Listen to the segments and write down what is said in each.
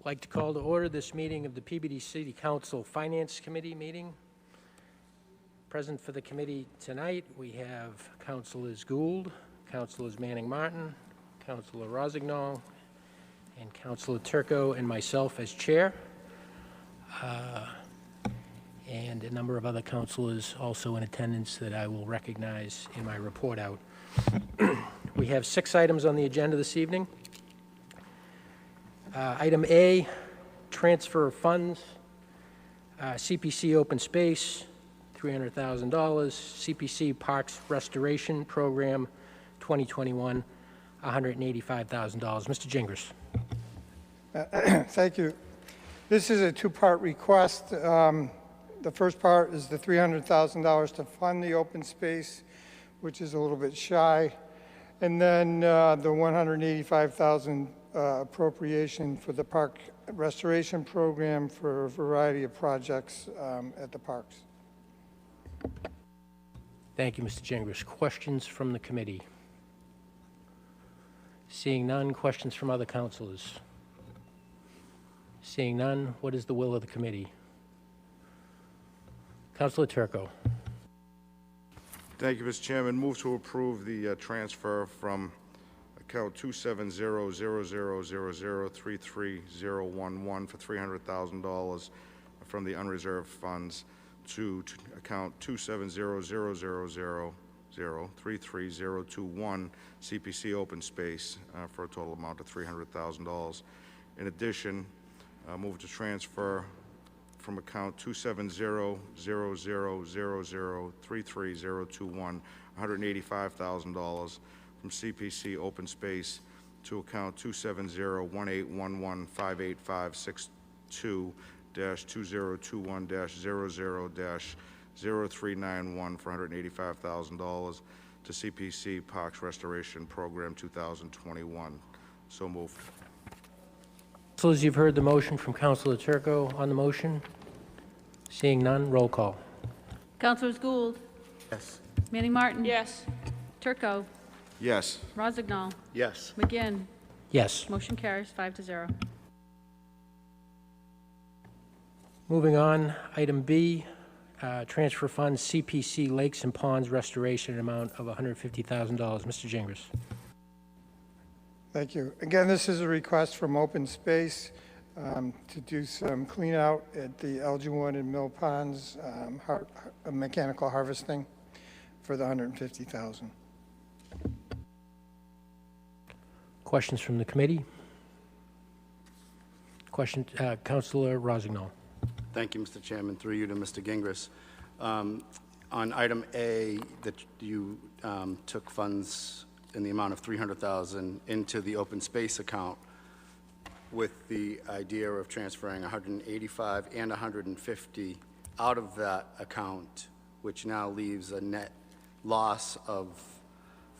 like to call to order this meeting of the Peabody City Council Finance Committee meeting. Present for the committee tonight, we have Councilors Gould, Councilors Manning Martin, Councilor Rosignol, and Councilor Turco, and myself as chair. And a number of other councilors also in attendance that I will recognize in my report out. We have 6 items on the agenda this evening. Item A, transfer of funds, CPC open space, $300,000, CPC Parks Restoration Program 2021, $185,000. Mr. Gingras. Thank you. This is a 2-part request. The first part is the $300,000 to fund the open space, which is a little bit shy, and then the $185,000 appropriation for the park restoration program for a variety of projects at the parks. Thank you, Mr. Gingras. Questions from the committee? Seeing none, questions from other councilors? Seeing none, what is the will of the committee? Councilor Turco. Thank you, Mr. Chairman. Move to approve the transfer from account 270-0000-33011 for $300,000 from the unreserved funds to account 270-0000-33021 CPC open space for a total amount of $300,000. In addition, move to transfer from account 270-0000-33021 $185,000 from CPC open space to account 270-1811-5856-2021-00-0391 for $185,000 to CPC Parks Restoration Program 2021. So moved. Councilors, you've heard the motion from Councilor Turco. On the motion, seeing none, roll call. Councilors Gould. Yes. Manning Martin. Yes. Turco. Yes. Rosignol. Yes. McGinn. Yes. Motion carries 5-0. Moving on, item B, transfer funds, CPC Lakes and Ponds Restoration, an amount of $150,000. Mr. Gingras. Thank you. Again, this is a request from Open Space to do some clean out at the Elgin and Mill Ponds, mechanical harvesting for the $150,000. Questions from the committee? Question, Councilor Rosignol. Thank you, Mr. Chairman. Through you to Mr. Gingras. On item A, that you took funds in the amount of $300,000 into the open space account with the idea of transferring $185 and $150 out of that account, which now leaves a net loss of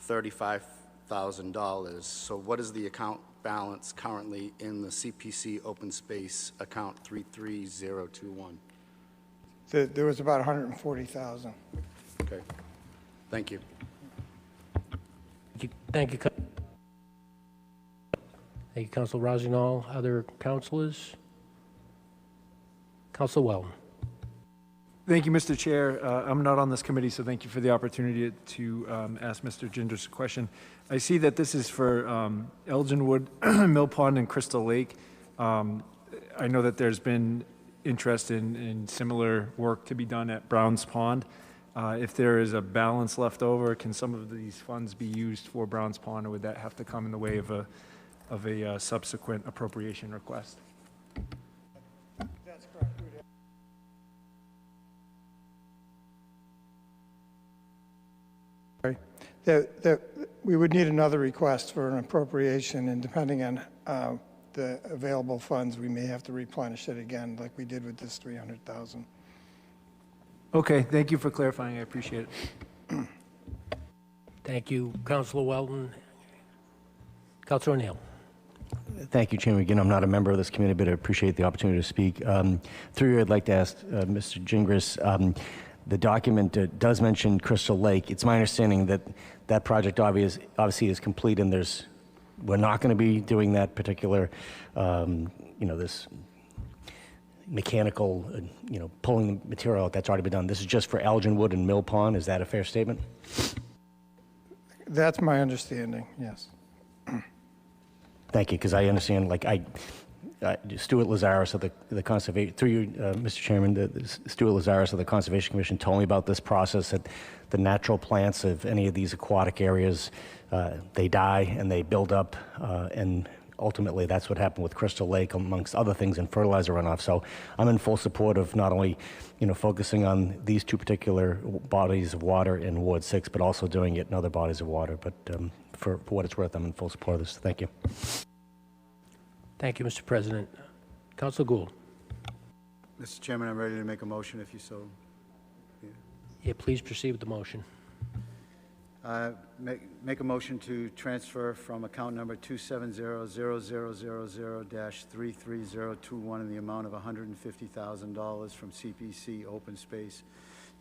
$35,000. So what is the account balance currently in the CPC open space account 33021? There was about $140,000. Okay. Thank you. Thank you. Thank you, Councilor Rosignol. Other councilors? Councilor Weldon. Thank you, Mr. Chair. I'm not on this committee, so thank you for the opportunity to ask Mr. Gingras a question. I see that this is for Elginwood, Mill Pond, and Crystal Lake. I know that there's been interest in similar work to be done at Browns Pond. If there is a balance left over, can some of these funds be used for Browns Pond, or would that have to come in the way of a subsequent appropriation request? That's correct. We would need another request for an appropriation, and depending on the available funds, we may have to replenish it again, like we did with this $300,000. Okay, thank you for clarifying. I appreciate it. Thank you, Councilor Weldon. Councilor O'Neill. Thank you, Chairman. Again, I'm not a member of this committee, but I appreciate the opportunity to speak. Through you, I'd like to ask Mr. Gingras, the document does mention Crystal Lake. It's my understanding that that project obviously is complete and there's we're not going to be doing that particular, this mechanical, pulling the material out. That's already been done. This is just for Elgin Wood and Mill Pond. Is that a fair statement? That's my understanding, yes. Thank you, because I understand, Stuart Lazarus of the Conservation, through you, Mr. Chairman, Stuart Lazarus of the Conservation Commission told me about this process, that the natural plants of any of these aquatic areas, they die and they build up, and ultimately that's what happened with Crystal Lake, amongst other things, in fertilizer runoff. So I'm in full support of not only, focusing on these two particular bodies of water in Ward 6, but also doing it in other bodies of water. But for what it's worth, I'm in full support of this. Thank you. Thank you, Mr. President. Councilor Gould. Mr. Chairman, I'm ready to make a motion if you so. Yeah, please proceed with the motion. Make a motion to transfer from account number 270-0000-33021 in the amount of $150,000 from CPC Open Space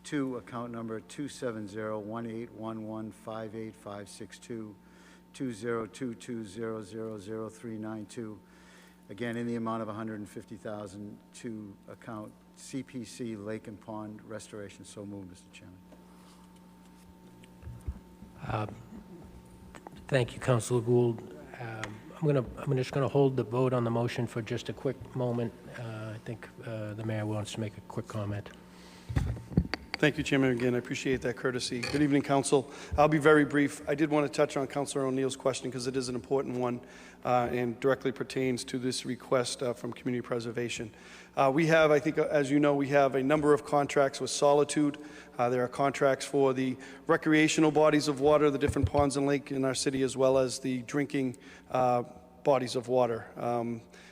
to account number 270-1811-58562, 20220000392, again in the amount of $150,000 to account CPC Lake and Pond Restoration. So moved, Mr. Chairman. Thank you, Councilor Gould. I'm just going to hold the vote on the motion for just a quick moment. I think the mayor wants to make a quick comment. Thank you, Chairman. Again, I appreciate that courtesy. Good evening, Council. I'll be very brief. I did want to touch on Councilor O'Neill's question because it is an important one and directly pertains to this request from Community Preservation. We have, I think, as you know, we have a number of contracts with Solitude. There are contracts for the recreational bodies of water, the different ponds and lakes in our city, as well as the drinking bodies of water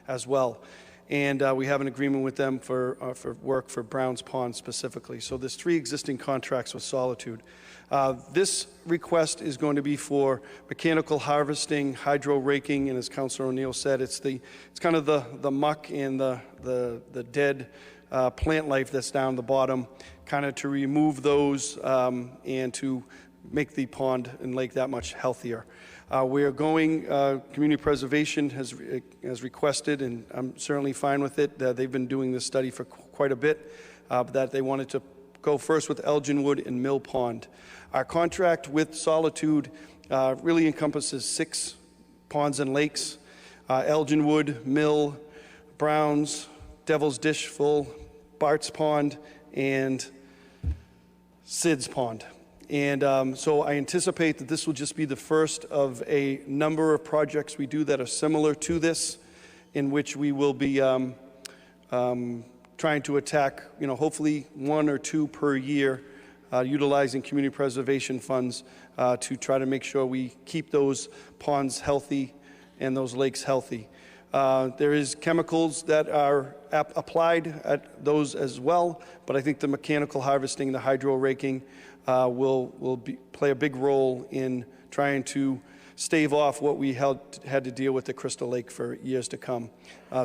as well. And we have an agreement with them for work for Browns Pond specifically. So there's 3 existing contracts with Solitude. This request is going to be for mechanical harvesting, hydro raking, and as Councilor O'Neill said, it's kind of the muck and the dead plant life that's down the bottom, kind of to remove those and to make the pond and lake that much healthier. We are going, Community Preservation has requested, and I'm certainly fine with it, they've been doing this study for quite a bit, that they wanted to go first with Elgin Wood and Mill Pond. Our contract with Solitude really encompasses 6 ponds and lakes, Elgin Wood, Mill, Browns, Devil's Dishful, Bart's Pond, and Sid's Pond. And so I anticipate that this will just be the first of a number of projects we do that are similar to this, in which we will be trying to attack, hopefully 1 or 2 per year, utilizing community preservation funds to try to make sure we keep those ponds healthy and those lakes healthy. There is chemicals that are applied at those as well, but I think the mechanical harvesting, the hydro raking, will play a big role in trying to stave off what we had to deal with at Crystal Lake for years to come.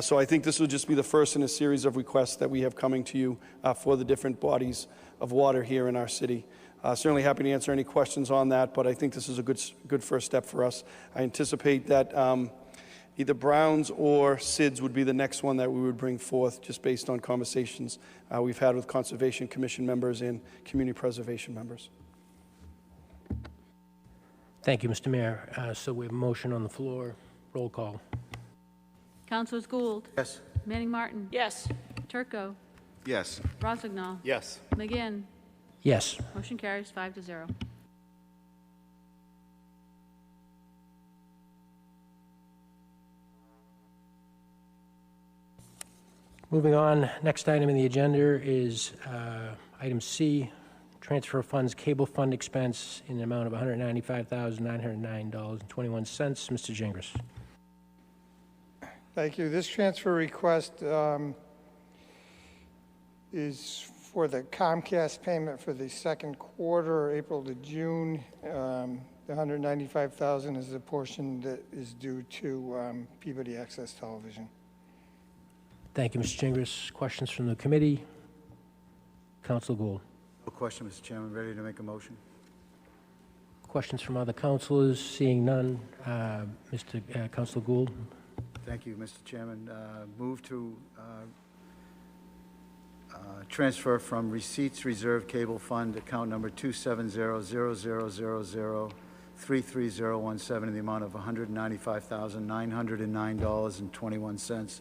So I think this will just be the first in a series of requests that we have coming to you for the different bodies of water here in our city. Certainly happy to answer any questions on that, but I think this is a good first step for us. I anticipate that either Browns or SIDS would be the next one that we would bring forth, just based on conversations we've had with Conservation Commission members and community preservation members. Thank you, Mr. Mayor. So we have a motion on the floor. Roll call. Councilors Gould. Yes. Manning Martin. Yes. Turco. Yes. Rossignol. Yes. McGinn. Yes. Motion carries 5-0. Moving on, next item in the agenda is item C, transfer of funds, cable fund expense in the amount of $195,909.21. Mr. Gingras. Thank you. This transfer request is for the Comcast payment for the second quarter, April to June. The $195,000 is the portion that is due to Peabody Access Television. Thank you, Mr. Gingras. Questions from the committee? Councilor Gould. No question, Mr. Chairman. Ready to make a motion? Questions from other councilors? Seeing none, Councilor Gould. Thank you, Mr. Chairman. Move to transfer from Receipts Reserve Cable Fund, account number 270-0000-33017, in the amount of $195,909.21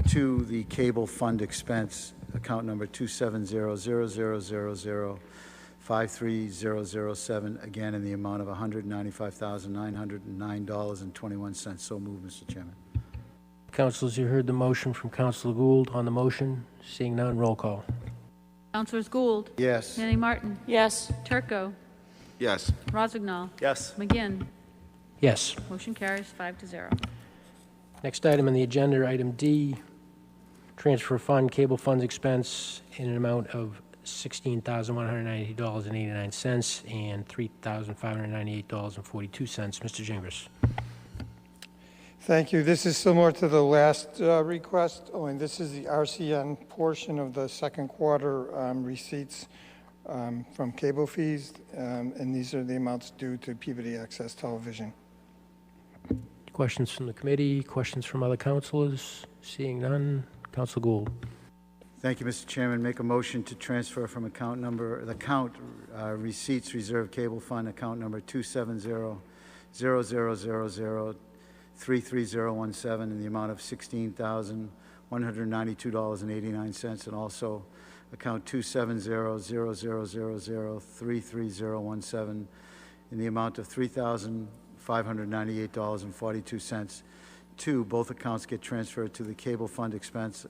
to the Cable Fund Expense, account number 270-0000-53007, again in the amount of $195,909.21. So moved, Mr. Chairman. Councilors, you heard the motion from Councilor Gould. On the motion, seeing none, roll call. Councilors Gould. Yes. Manning Martin. Yes. Turco. Yes. Rozignol. Yes. McGinn. Yes. Motion carries 5-0. Next item on the agenda, item D, transfer fund, cable funds expense in an amount of $16,190.89 and $3,598.42. Mr. Gingras. Thank you. This is similar to the last request, only this is the RCN portion of the second quarter receipts from cable fees, and these are the amounts due to Peabody Access Television. Questions from the committee? Questions from other councilors? Seeing none, Councilor Gould. Thank you, Mr. Chairman. Make a motion to transfer from Receipts Reserve Cable Fund, account number 270-0000-33017, in the amount of $16,192.89, and also account 270-0000-33017, in the amount of $3,598.42. Two, both accounts get transferred to the Cable Fund Expense.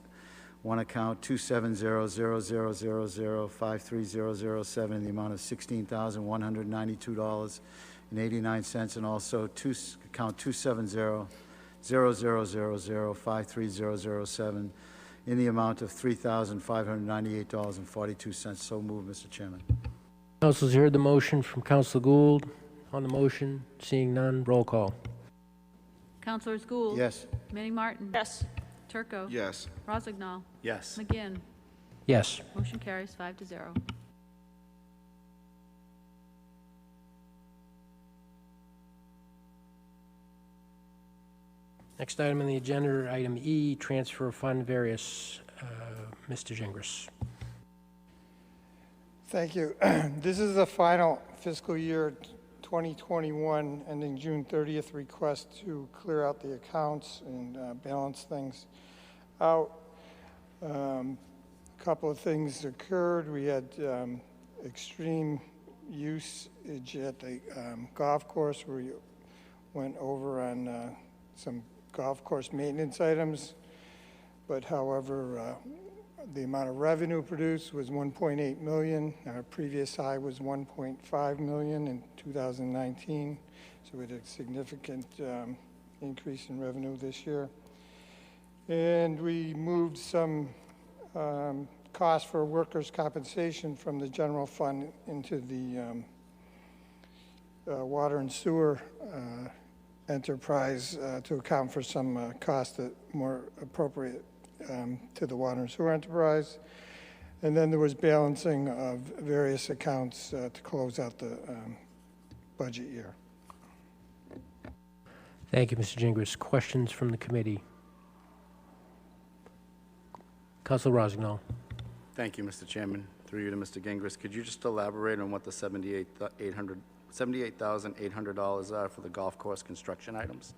One account, 270-0000-53007, in the amount of $16,192.89, and also account 270-0000-53007, in the amount of $3,598.42. So moved, Mr. Chairman. Councilors, you heard the motion from Councilor Gould. On the motion, seeing none, roll call. Councilors Gould. Yes. Manning Martin. Yes. Turco. Yes. Rozignol. Yes. McGinn. Yes. Motion carries 5-0. Next item on the agenda, item E, transfer fund various. Mr. Gingras. Thank you. This is the final fiscal year 2021 ending June 30th request to clear out the accounts and balance things out. A couple of things occurred. We had extreme usage at the golf course where we went over on some golf course maintenance items, but however, the amount of revenue produced was $1.8 million. Our previous high was $1.5 million in 2019, so we had a significant increase in revenue this year. And we moved some costs for workers' compensation from the general fund into the water and sewer enterprise to account for some costs that more appropriate to the water and sewer enterprise. And then there was balancing of various accounts to close out the budget year. Thank you, Mr. Gingras. Questions from the committee? Councilor Rozignol. Thank you, Mr. Chairman. Through you to Mr. Gingras, could you just elaborate on what the $78,800 are for the golf course construction items?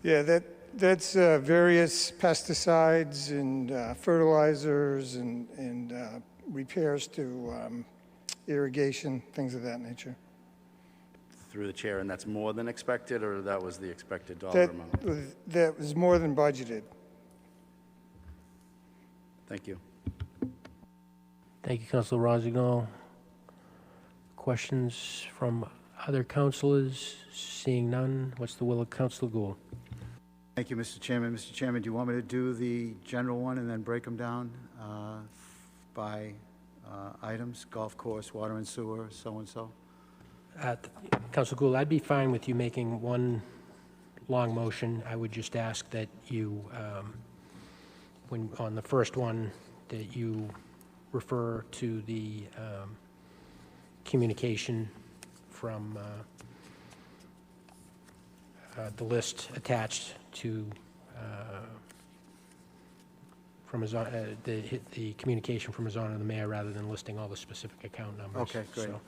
Yeah, that's various pesticides and fertilizers and repairs to irrigation, things of that nature. Through the chair, and that's more than expected, or that was the expected dollar amount? That was more than budgeted. Thank you. Thank you, Councilor Rozignol. Questions from other councilors? Seeing none, what's the will of Councilor Gould? Thank you, Mr. Chairman. Mr. Chairman, do you want me to do the general one and then break them down by items, golf course, water and sewer, so-and-so? Councilor Gould, I'd be fine with you making one long motion. I would just ask that you, when on the first one, that you refer to the communication from the list attached to, from his, the communication from his honor the mayor, rather than listing all the specific account numbers. Okay, great. So,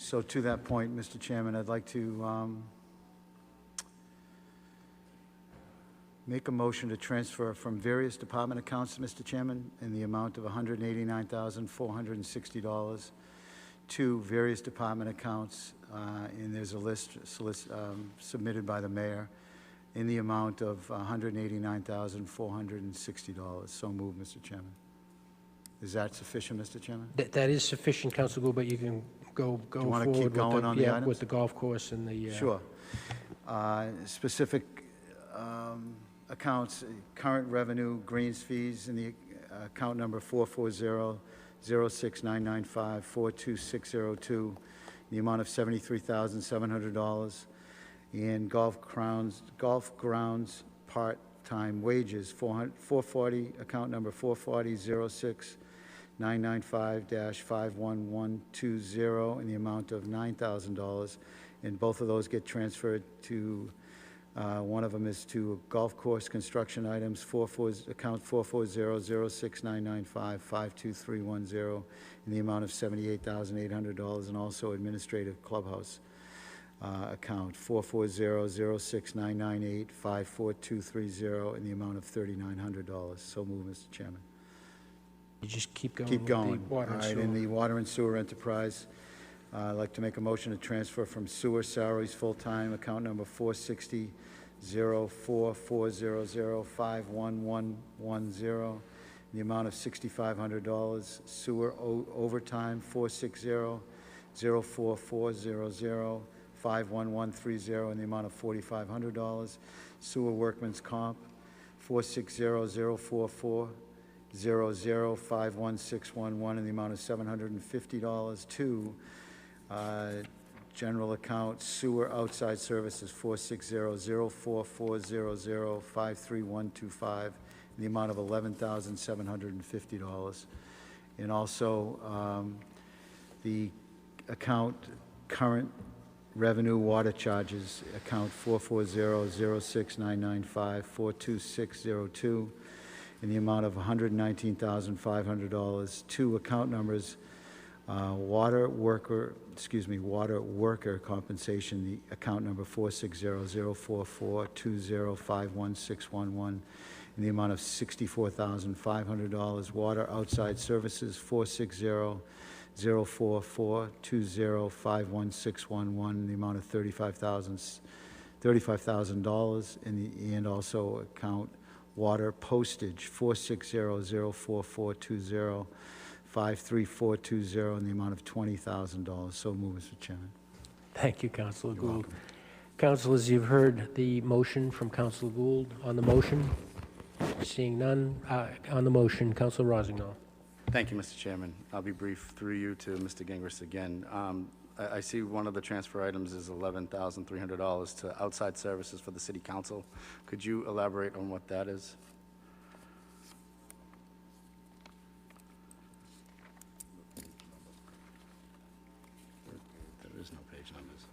So to that point, Mr. Chairman, I'd like to make a motion to transfer from various department accounts, Mr. Chairman, in the amount of $189,460 to various department accounts, and there's a list submitted by the mayor in the amount of $189,460. So moved, Mr. Chairman. Is that sufficient, Mr. Chairman? that is sufficient, Council Gould, but you can go you wanna forward keep with going the, on the yeah, items? with the golf course and the. Sure. Specific accounts, current revenue, greens fees, in the account number 440-06995-42602, in the amount of $73,700. And golf grounds part-time wages, 440, account number 440-06995-51120, in the amount of $9,000. And both of those get transferred to, one of them is to golf course construction items, account 440-06995-52310, in the amount of $78,800, and also administrative clubhouse account 440-06998-54230, in the amount of $3,900. So move, Mr. Chairman. You just keep going. Keep with the going. water All and right, sewer. in the water and sewer enterprise, I'd like to make a motion to transfer from sewer salaries full-time, account number 460-04400-51110, in the amount of $6,500. Sewer overtime, 460-04400-51130, in the amount of $4,500. Sewer workman's comp, 460-04400-51611, in the amount of $750. Two, general account sewer outside services, 460-04400-53125, in the amount of $11,750. And also, the account current revenue water charges, account 440-06995-42602, in the amount of $119,500. Two account numbers, water worker compensation, the account number 460-04420-51611, in the amount of $64,500. Water outside services, 460-04420-51611, in the amount of $35,000, and also account water postage, 460-04420-53420, in the amount of $20,000. So move, Mr. Chairman. Thank you, Councilor Gould. Councilors, you've heard the motion from Councilor Gould. On the motion, seeing none, on the motion, Councilor Rossignol. Thank you, Mr. Chairman. I'll be brief through you to Mr. Gingras again. I see one of the transfer items is $11,300 to outside services for the city council. Could you elaborate on what that is? There is no page numbers.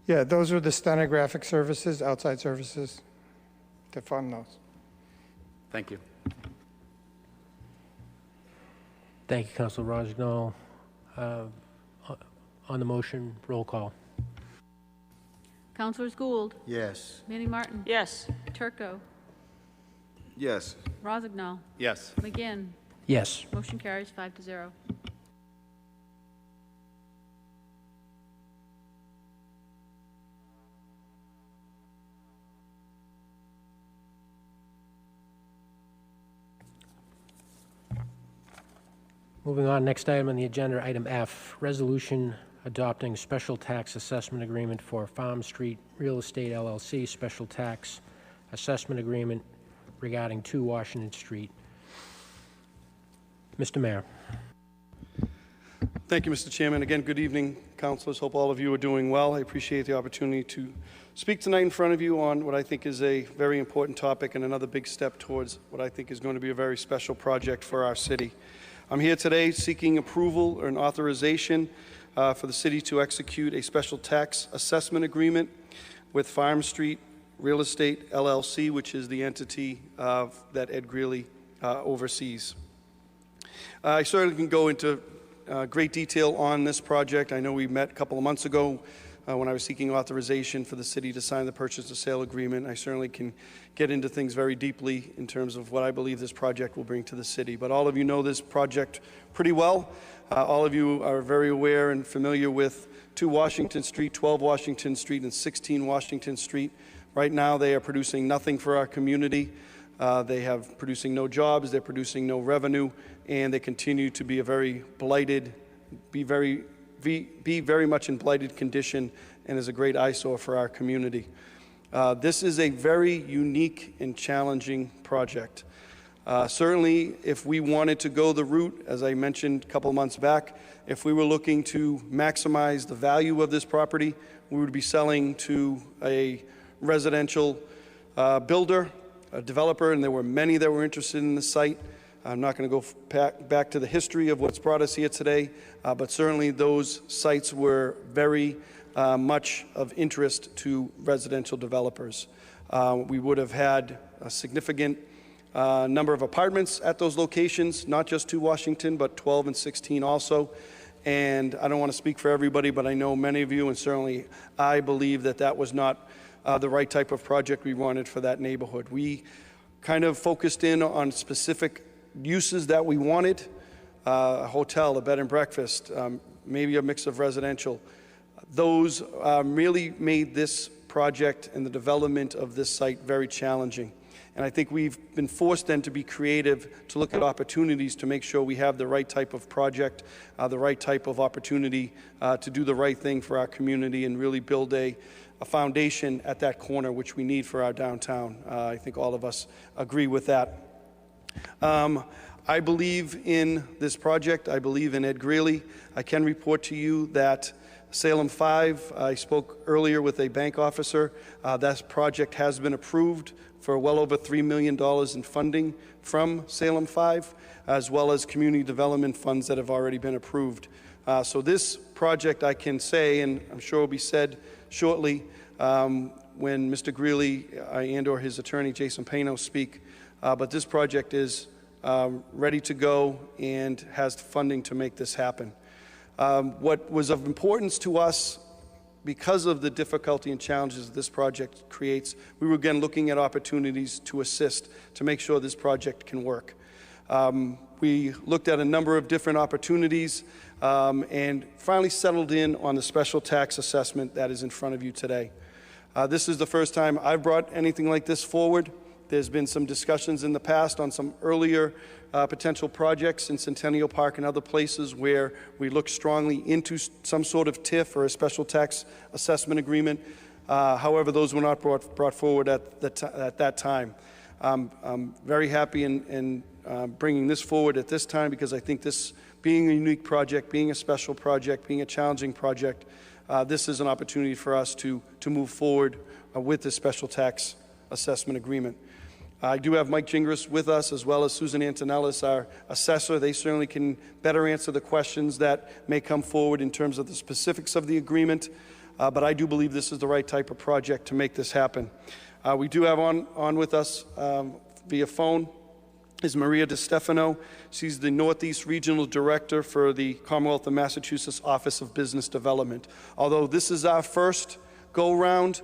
Yeah, those are the stenographic services, outside services, to fund those. Thank you. Thank you, Councilor Rossignol. On the motion, roll call. Councilors Gould, Yes. Manning Martin, Yes. Turco, Yes. Rossignol, Yes. McGinn. Yes. Motion carries 5-0. Moving on, next item on the agenda, item F, resolution adopting special tax assessment agreement for Farm Street Real Estate LLC, special tax assessment agreement regarding 2 Washington Street. Mr. Mayor. Thank you, Mr. Chairman. Again, good evening, councilors. Hope all of you are doing well. I appreciate the opportunity to speak tonight in front of you on what I think is a very important topic and another big step towards what I think is going to be a very special project for our city. I'm here today seeking approval or an authorization for the city to execute a special tax assessment agreement with Farm Street Real Estate LLC, which is the entity that Ed Greeley oversees. I certainly can go into great detail on this project. I know we met a couple of months ago when I was seeking authorization for the city to sign the purchase and sale agreement. I certainly can get into things very deeply in terms of what I believe this project will bring to the city. But all of you know this project pretty well. All of you are very aware and familiar with 2 Washington Street, 12 Washington Street, and 16 Washington Street. Right now, they are producing nothing for our community. They have producing no jobs, they're producing no revenue, and they continue to be a very blighted, be very much in blighted condition, and is a great eyesore for our community. This is a very unique and challenging project. Certainly, if we wanted to go the route, as I mentioned a couple of months back, if we were looking to maximize the value of this property, we would be selling to a residential builder, a developer, and there were many that were interested in the site. I'm not going to go back to the history of what's brought us here today, but certainly those sites were very much of interest to residential developers. We would have had a significant number of apartments at those locations, not just 2 Washington, but 12 and 16 also. And I don't want to speak for everybody, but I know many of you, and certainly I believe that that was not the right type of project we wanted for that neighborhood. We kind of focused in on specific uses that we wanted, a hotel, a bed and breakfast, maybe a mix of residential. Those really made this project and the development of this site very challenging. And I think we've been forced then to be creative, to look at opportunities to make sure we have the right type of project, the right type of opportunity to do the right thing for our community and really build a foundation at that corner, which we need for our downtown. I think all of us agree with that. I believe in this project. I believe in Ed Greeley. I can report to you that Salem 5, I spoke earlier with a bank officer. That project has been approved for well over $3 million in funding from Salem 5, as well as community development funds that have already been approved. So this project, I can say, and I'm sure will be said shortly when Mr. Greeley and or his attorney, Jason Pano, speak, but this project is ready to go and has funding to make this happen. What was of importance to us, because of the difficulty and challenges this project creates, we were again looking at opportunities to assist to make sure this project can work. We looked at a number of different opportunities and finally settled in on the special tax assessment that is in front of you today. This is the first time I've brought anything like this forward. There's been some discussions in the past on some earlier potential projects in Centennial Park and other places where we look strongly into some sort of TIF or a special tax assessment agreement. However, those were not brought forward at that time. I'm very happy in bringing this forward at this time because I think this, being a unique project, being a special project, being a challenging project, this is an opportunity for us to move forward with this special tax assessment agreement. I do have Mike Gingras with us, as well as Susan Antonellis, our assessor. They certainly can better answer the questions that may come forward in terms of the specifics of the agreement, but I do believe this is the right type of project to make this happen. We do have on with us via phone is Maria DiStefano. She's the Northeast Regional Director for the Commonwealth of Massachusetts Office of Business Development. Although this is our first go-round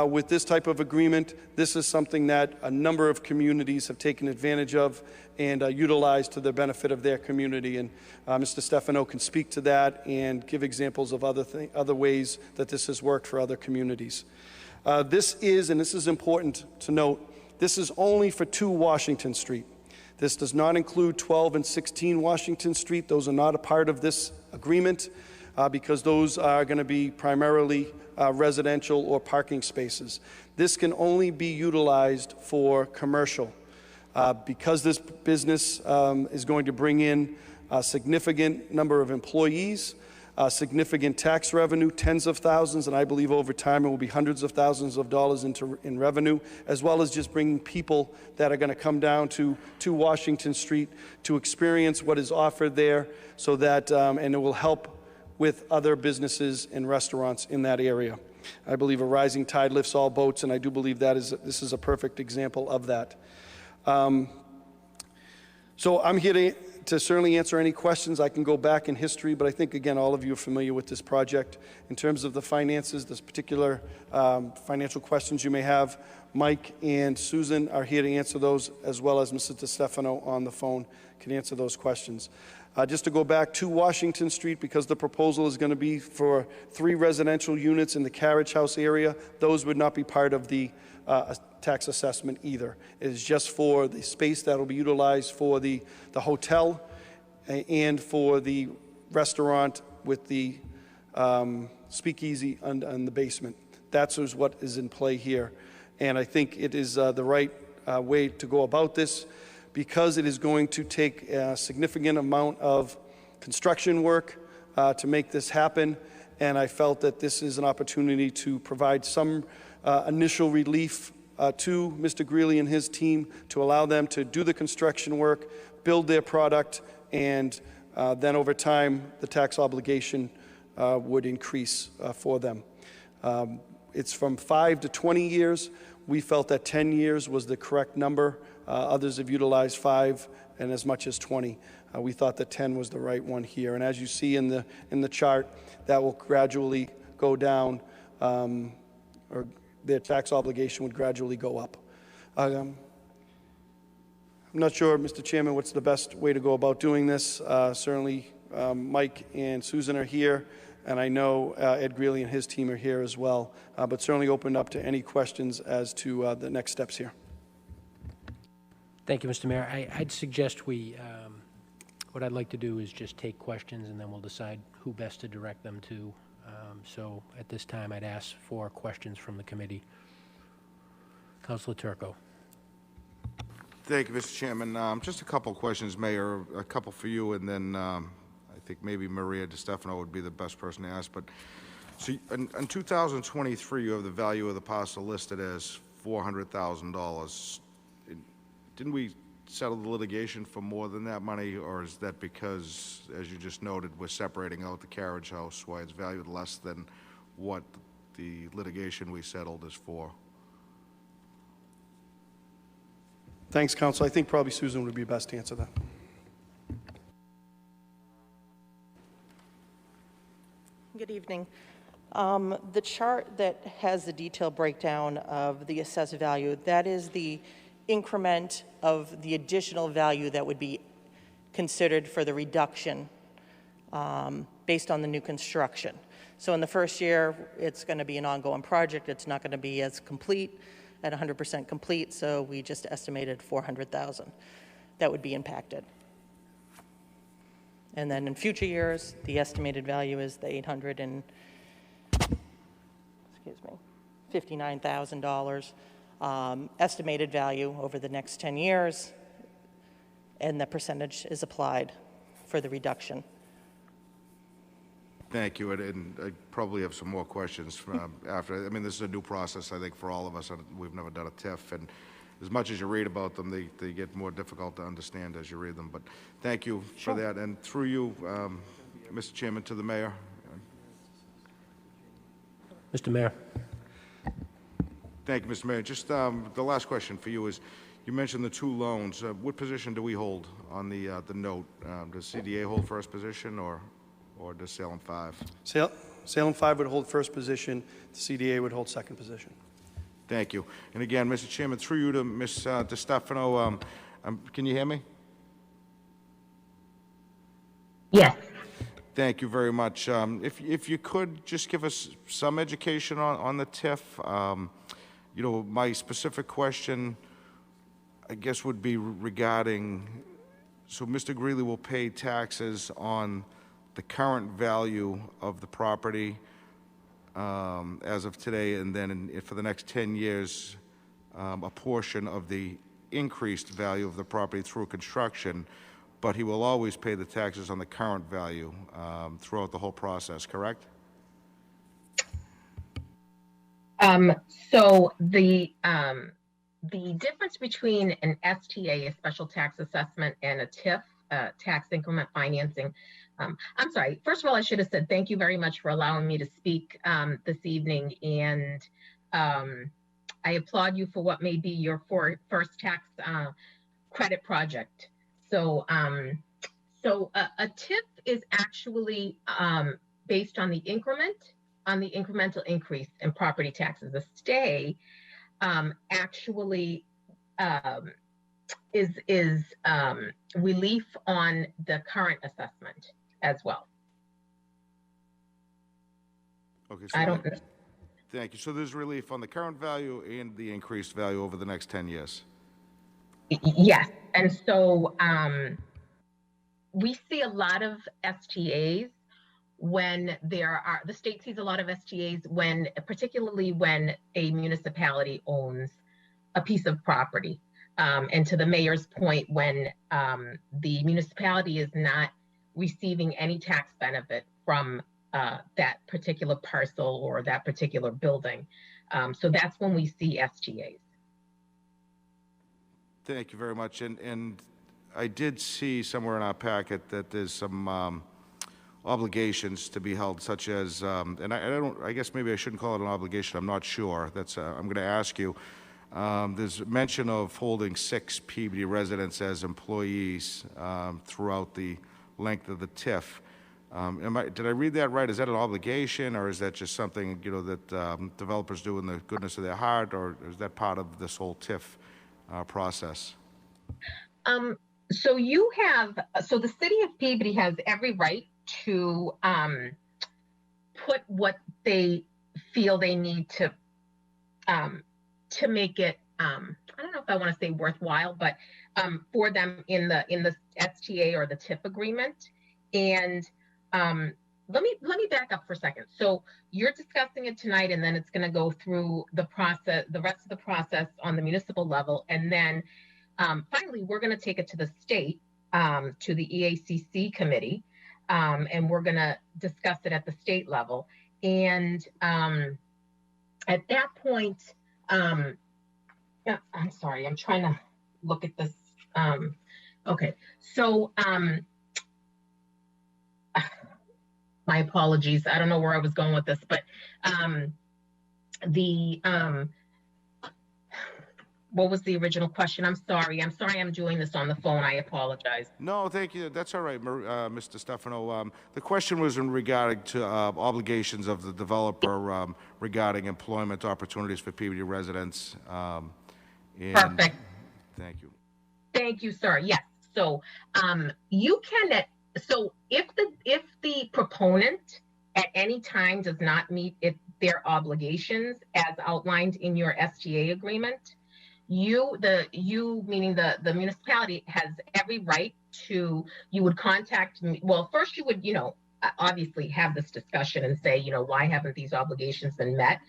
with this type of agreement, this is something that a number of communities have taken advantage of and utilized to the benefit of their community. And Mr. Stefano can speak to that and give examples of other ways that this has worked for other communities. This is important to note, this is only for 2 Washington Street. This does not include 12 and 16 Washington Street. Those are not a part of this agreement because those are going to be primarily residential or parking spaces. This can only be utilized for commercial. Because this business is going to bring in a significant number of employees, significant tax revenue, tens of thousands, and I believe over time it will be hundreds of thousands of dollars in revenue, as well as just bringing people that are going to come down to Washington Street to experience what is offered there, so that, and it will help with other businesses and restaurants in that area. I believe a rising tide lifts all boats, and I do believe this is a perfect example of that. So I'm here to certainly answer any questions. I can go back in history, but I think, again, all of you are familiar with this project. In terms of the finances, this particular financial questions you may have, Mike and Susan are here to answer those, as well as Mrs. DeStefano on the phone can answer those questions. Just to go back to Washington Street, because the proposal is going to be for 3 residential units in the carriage house area, those would not be part of the tax assessment either. It is just for the space that will be utilized for the hotel and for the restaurant with the speakeasy in the basement. That's what is in play here. And I think it is the right way to go about this, because it is going to take a significant amount of construction work to make this happen. And I felt that this is an opportunity to provide some initial relief to Mr. Greeley and his team, to allow them to do the construction work, build their product, and then over time, the tax obligation would increase for them. It's from 5 to 20 years. We felt that 10 years was the correct number. Others have utilized 5 and as much as 20. We thought that 10 was the right one here. And as you see in the chart, that will gradually go down, or their tax obligation would gradually go up. I'm not sure, Mr. Chairman, what's the best way to go about doing this. Certainly, Mike and Susan are here, and I know Ed Greeley and his team are here as well, but certainly open up to any questions as to the next steps here. Thank you, Mr. Mayor. I'd suggest what I'd like to do is just take questions, and then we'll decide who best to direct them to. So at this time, I'd ask for questions from the committee. Councillor Turco. Thank you, Mr. Chairman. Just a couple of questions, Mayor, a couple for you, and then I think maybe Maria DeStefano would be the best person to ask. But so in 2023, you have the value of the parcel listed as $400,000. Didn't we settle the litigation for more than that money, or is that because, as you just noted, we're separating out the carriage house, why it's valued less than what the litigation we settled is for? Thanks, Council. I think probably Susan would be best to answer that. Good evening. The chart that has the detailed breakdown of the assessed value, that is the increment of the additional value that would be considered for the reduction based on the new construction. So in the first year, it's going to be an ongoing project. It's not going to be as complete, at 100% complete, so we just estimated $400,000 that would be impacted. And then in future years, the estimated value is the $59,000 estimated value over the next 10 years, and the percentage is applied for the reduction. Thank you, and I probably have some more questions after. I mean, this is a new process, I think, for all of us. We've never done a TIF, and as much as you read about them, they get more difficult to understand as you read them. But thank you for that. And through you, Mr. Chairman, to the mayor. Mr. Mayor. Thank you, Mr. Mayor. Just the last question for you is, you mentioned the 2 loans. What position do we hold on the note? Does CDA hold first position, or does Salem 5? Salem 5 would hold first position. The CDA would hold second position. Thank you. And again, Mr. Chairman, through you to Ms. DeStefano, can you hear me? Yes. Thank you very much. If you could just give us some education on the TIF. You know, my specific question, I guess, would be regarding, so Mr. Greeley will pay taxes on the current value of the property as of today, and then for the next 10 years, a portion of the increased value of the property through construction. but he will always pay the taxes on the current value throughout the whole process, correct? So the difference between an STA, a special tax assessment, and a TIF, tax increment financing. I'm sorry. First of all, I should have said thank you very much for allowing me to speak this evening, and I applaud you for what may be your first tax credit project. So, a TIF is actually based on the incremental increase in property taxes. A stay actually is relief on the current assessment as well. Okay, so I don't. thank you. So there's relief on the current value and the increased value over the next 10 years. Yes, and so we see a lot of STAs when the state sees a lot of STAs when, particularly when a municipality owns a piece of property. And to the mayor's point, when the municipality is not receiving any tax benefit from that particular parcel or that particular building. So that's when we see STAs. Thank you very much. And I did see somewhere in our packet that there's some obligations to be held, such as, and I guess maybe I shouldn't call it an obligation. I'm not sure. That's I'm going to ask you. There's mention of holding 6 Peabody residents as employees throughout the length of the TIF. Did I read that right? Is that an obligation, or is that just something that developers do in the goodness of their heart, or is that part of this whole TIF process? So the city of Peabody has every right to put what they feel they need to make it, I don't know if I want to say worthwhile, but for them in the STA or the TIF agreement. And let me back up for a second. So you're discussing it tonight, and then it's going to go through the process, the rest of the process on the municipal level, and then finally we're going to take it to the state, to the EACC committee, and we're going to discuss it at the state level. And at that point, I'm sorry, I'm trying to look at this. Okay, so my apologies. I don't know where I was going with this, but what was the original question? I'm sorry I'm doing this on the phone. I apologize. No, thank you. That's all right, Mr. Stefano. The question was in regard to obligations of the developer regarding employment opportunities for Peabody residents. Perfect. Thank you. Thank you, sir. Yes. So you can. So if the proponent at any time does not meet their obligations as outlined in your STA agreement, you meaning the municipality has every right to, you would contact me. Well, first you would, obviously have this discussion and say, why haven't these obligations been met?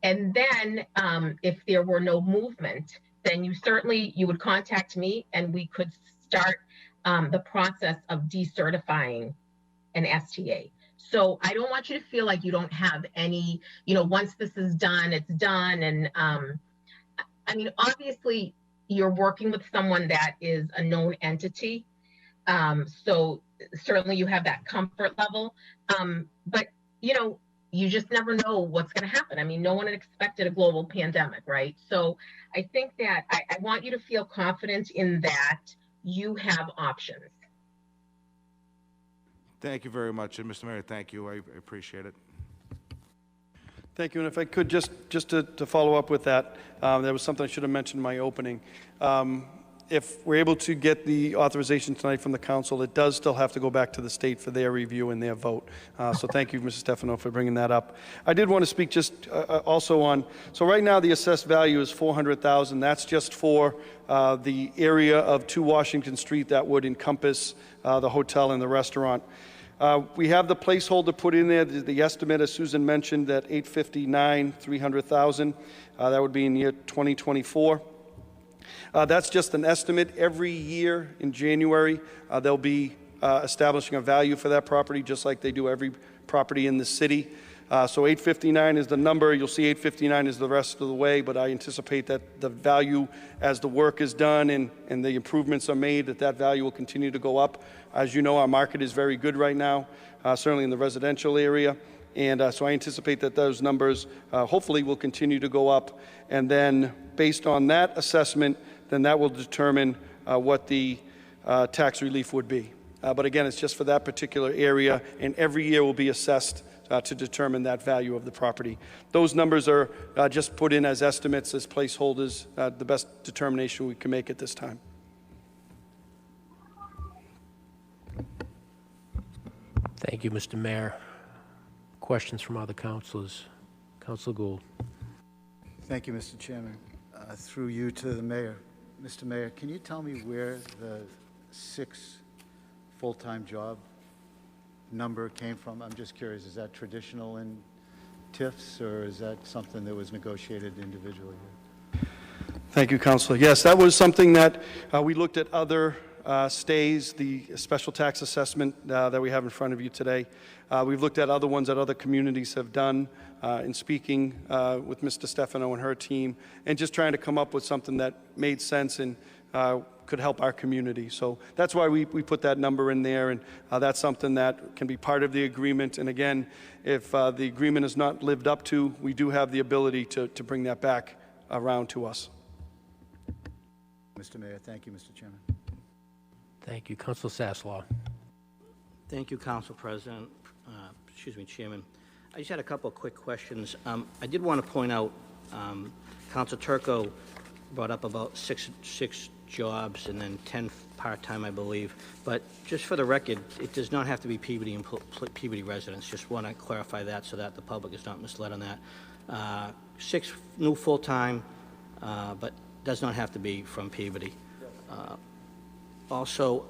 And then if there were no movement, then you would contact me, and we could start the process of decertifying an STA. So I don't want you to feel like you don't have any, once this is done, it's done. And I mean, obviously you're working with someone that is a known entity. So certainly you have that comfort level. But, you just never know what's going to happen. I mean, no one had expected a global pandemic, right? So I think that I want you to feel confident in that you have options. Thank you very much. And Mr. Mayor, thank you. I appreciate it. Thank you. And if I could just to follow up with that, there was something I should have mentioned in my opening. If we're able to get the authorization tonight from the council, it does still have to go back to the state for their review and their vote. So thank you, Mrs. Stefano, for bringing that up. I did want to speak just also on, so right now the assessed value is $400,000. That's just for the area of 2 Washington Street that would encompass the hotel and the restaurant. We have the placeholder put in there, the estimate, as Susan mentioned, that $859,300,000. That would be in year 2024. That's just an estimate. Every year in January, they'll be establishing a value for that property, just like they do every property in the city. So 859 is the number. You'll see 859 is the rest of the way, but I anticipate that the value, as the work is done and the improvements are made, that value will continue to go up. As you know, our market is very good right now, certainly in the residential area. And so I anticipate that those numbers hopefully will continue to go up. And then based on that assessment, then that will determine what the tax relief would be. But again, it's just for that particular area, and every year will be assessed to determine that value of the property. Those numbers are just put in as estimates, as placeholders, the best determination we can make at this time. Thank you, Mr. Mayor. Questions from other councilors? Councilor Gould. Thank you, Mr. Chairman. Through you to the mayor. Mr. Mayor, can you tell me where the 6 full-time job number came from? I'm just curious, is that traditional in TIFs, or is that something that was negotiated individually here? Thank you, Councilor. Yes, that was something that we looked at other stays, the special tax assessment that we have in front of you today. We've looked at other ones that other communities have done in speaking with Mr. Stefano and her team, and just trying to come up with something that made sense and could help our community. So that's why we put that number in there, and that's something that can be part of the agreement. And again, if the agreement is not lived up to, we do have the ability to bring that back around to us. Mr. Mayor, thank you, Mr. Chairman. Thank you. Councilor Sasslaw. Thank you, Council President. Chairman. I just had a couple of quick questions. I did want to point out, Councilor Turco brought up about six jobs and then 10 part-time, I believe. But just for the record, it does not have to be Peabody and Peabody residents. Just want to clarify that so that the public is not misled on that. 6 new full-time, but does not have to be from Peabody. Also,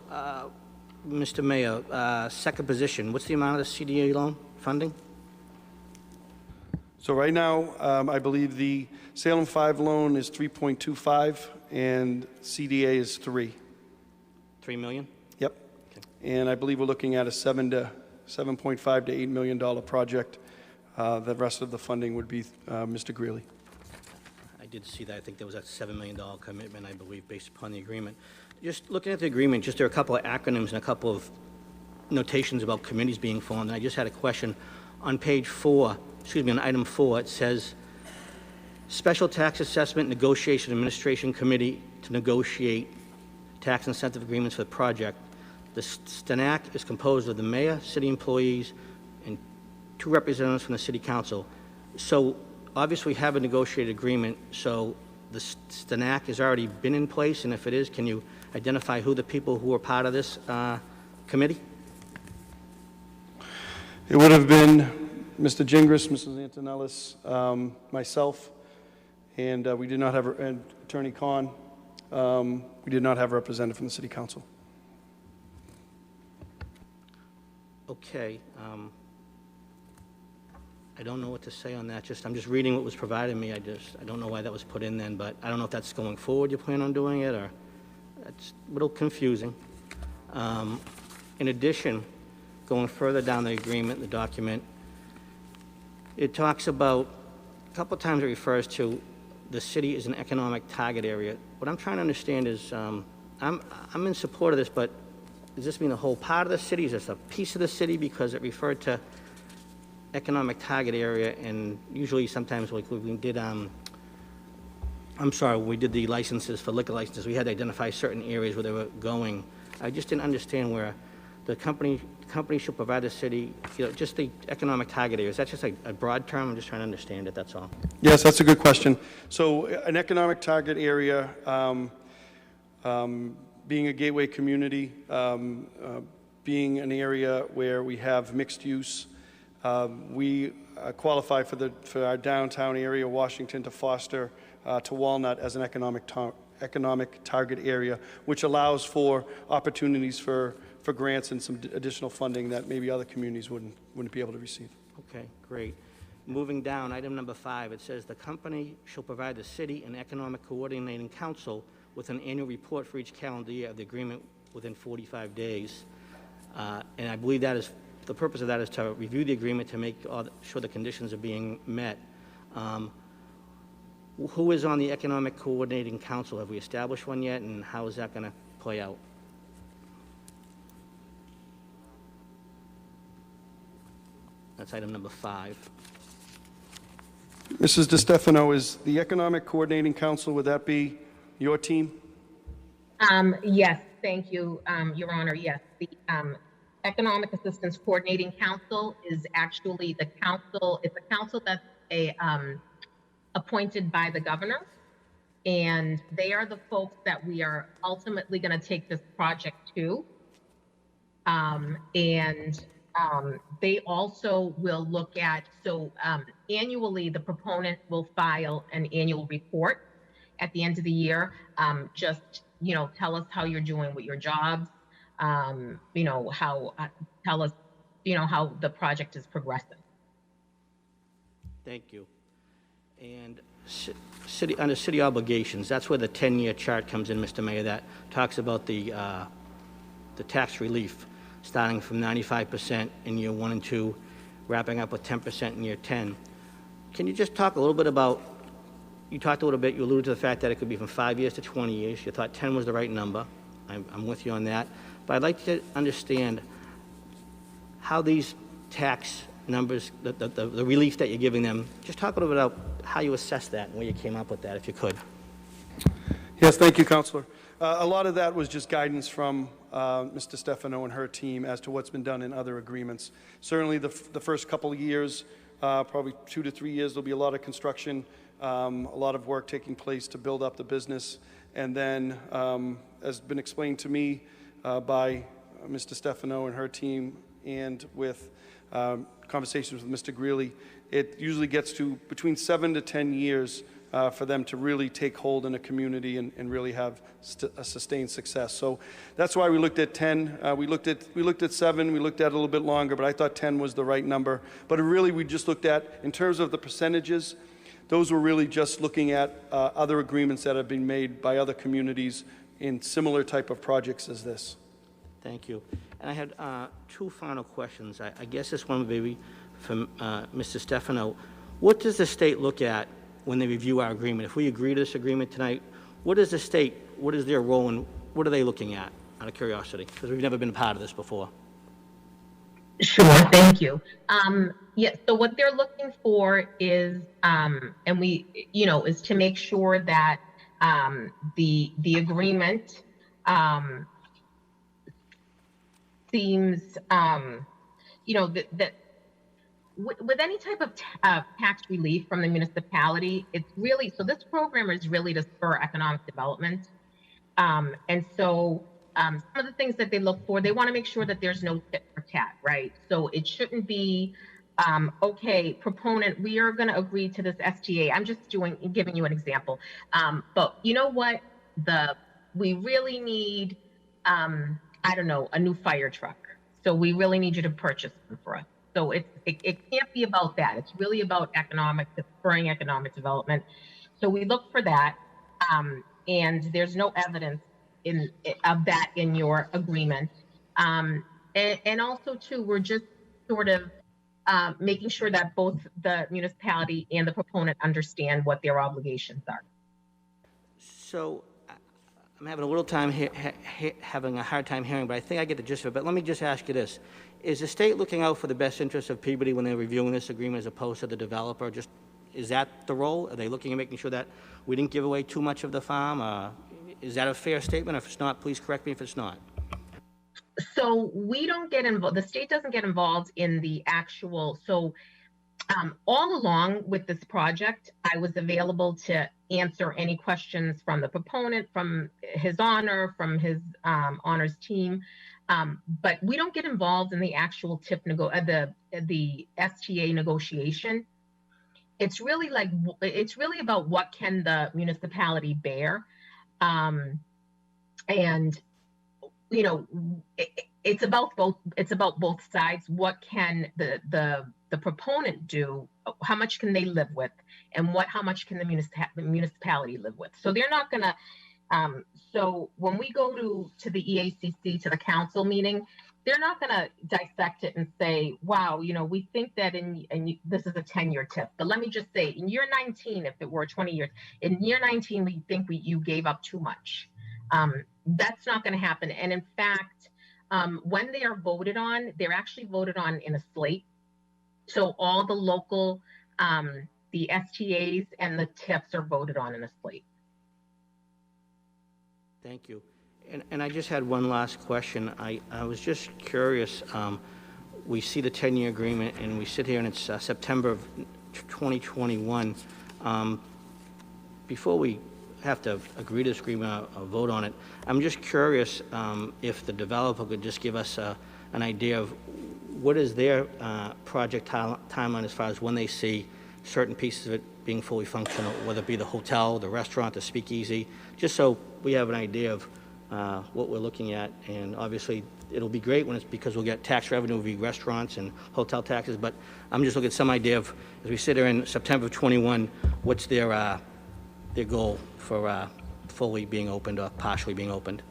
Mr. Mayor, second position, what's the amount of the CDA loan funding? So right now, I believe the Salem 5 loan is 3.25 and CDA is 3. 3 million? Yep. Okay. And I believe we're looking at a $7.5 to $8 million project. The rest of the funding would be Mr. Greeley. I did see that. I think there was a $7 million commitment, I believe, based upon the agreement. Just looking at the agreement, just there are a couple of acronyms and a couple of notations about committees being formed. And I just had a question. On page 4, on item 4, it says, Special Tax Assessment Negotiation Administration Committee to negotiate tax incentive agreements for the project. The STANAC is composed of the mayor, city employees, and 2 representatives from the city council. So obviously we have a negotiated agreement, so the STANAC has already been in place, and if it is, can you identify who the people who are part of this committee? It would have been Mr. Gingras, Mrs. Antonellis, myself, and we did not have Attorney Khan. We did not have a representative from the City Council. Okay. I don't know what to say on that. I'm just reading what was provided me. I don't know why that was put in then, but I don't know if that's going forward you plan on doing it, or it's a little confusing. In addition, going further down the agreement, the document, it talks about, a couple of times it refers to the city as an economic target area. What I'm trying to understand is, I'm in support of this, but does this mean the whole part of the city? Is this a piece of the city? Because it referred to economic target area, and usually sometimes like when we did, when we did the licenses for liquor licenses, we had to identify certain areas where they were going. I just didn't understand where the company should provide the city, just the economic target area. Is that just a broad term? I'm just trying to understand it, that's all. Yes, that's a good question. So an economic target area, being a gateway community, being an area where we have mixed use, we qualify for our downtown area, Washington to Foster to Walnut, as an economic target area, which allows for opportunities for grants and some additional funding that maybe other communities wouldn't be able to receive. Okay, great. Moving down, item number 5, it says the company shall provide the city an economic coordinating council with an annual report for each calendar year of the agreement within 45 days. And I believe that is, the purpose of that is to review the agreement to make sure the conditions are being met. Who is on the Economic Coordinating Council? Have we established one yet, and how is that going to play out? That's item number 5. Mrs. DeStefano, is the Economic Coordinating Council, would that be your team? Yes, thank you, Your Honor. Yes, the Economic Assistance Coordinating Council is actually the council. It's a council that's appointed by the governor, and they are the folks that we are ultimately going to take this project to. They also will look at, annually the proponent will file an annual report at the end of the year. Just, tell us how you're doing with your jobs, tell us, how the project is progressing. Thank you. And under city obligations, that's where the 10-year chart comes in, Mr. Mayor, that talks about the tax relief, starting from 95% in year 1 and 2, wrapping up with 10% in year 10. Can you just talk a little bit about, you talked a little bit, you alluded to the fact that it could be from 5 years to 20 years. You thought 10 was the right number. I'm with you on that. But I'd like to understand how these tax numbers, the relief that you're giving them, just talk a little bit about how you assess that and where you came up with that, if you could. Yes, thank you, Councillor. A lot of that was just guidance from Ms. DeStefano and her team as to what's been done in other agreements. Certainly the first couple of years, probably 2 to 3 years, there'll be a lot of construction, a lot of work taking place to build up the business. And then, as been explained to me by Ms. DeStefano and her team, and with conversations with Mr. Greeley, it usually gets to between 7 to 10 years for them to really take hold in a community and really have a sustained success. So that's why we looked at 10. We looked at 7. We looked at it a little bit longer, but I thought 10 was the right number. But really, we just looked at, in terms of the percentages, those were really just looking at other agreements that have been made by other communities in similar type of projects as this. Thank you. And I had 2 final questions. I guess this one would be from Mr. Stefano. What does the state look at when they review our agreement? If we agree to this agreement tonight, what is the state, what is their role, and what are they looking at, out of curiosity? Because we've never been part of this before. Sure, thank you. So what they're looking for is, is to make sure that the agreement seems, that with any type of tax relief from the municipality, it's really, so this program is really to spur economic development. Some of the things that they look for, they want to make sure that there's no tit for tat, right? So it shouldn't be, okay, proponent, we are going to agree to this STA. I'm just giving you an example. But you know what? We really need, a new fire truck. So we really need you to purchase one for us. So it can't be about that. It's really about spurring economic development. So we look for that, and there's no evidence of that in your agreement. And also, too, we're just sort of making sure that both the municipality and the proponent understand what their obligations are. So I'm having a little time having a hard time hearing, but I think I get the gist of it. But let me just ask you this. Is the state looking out for the best interests of Peabody when they're reviewing this agreement as opposed to the developer? Is that the role? Are they looking at making sure that we didn't give away too much of the farm? Is that a fair statement? If it's not, please correct me if it's not. So we don't get involved, the state doesn't get involved in the actual, all along with this project, I was available to answer any questions from the proponent, from His Honor, from His Honor's team. But we don't get involved in the actual the STA negotiation. It's really about what can the municipality bear. It's about both sides. What can the proponent do? How much can they live with, and how much can the municipality live with? So they're not gonna, So when we go to the EACC, to the council meeting, they're not going to dissect it and say, wow, we think that this is a 10-year tip. But let me just say, in year 19, if it were 20 years, in year 19, we think you gave up too much. That's not going to happen. And in fact, when they are voted on, they're actually voted on in a slate. So all the local, the STAs and the tips are voted on in a slate. Thank you. And I just had one last question. I was just curious. We see the 10-year agreement, and we sit here, and it's September of 2021. Before we have to agree to this agreement or vote on it, I'm just curious if the developer could just give us an idea of what is their project timeline as far as when they see certain pieces of it being fully functional, whether it be the hotel, the restaurant, the speakeasy, just so we have an idea of what we're looking at. And obviously, it'll be great when it's because we'll get tax revenue of the restaurants and hotel taxes, but I'm just looking at some idea of, as we sit here in September of 21, what's their goal for fully being opened or partially being opened?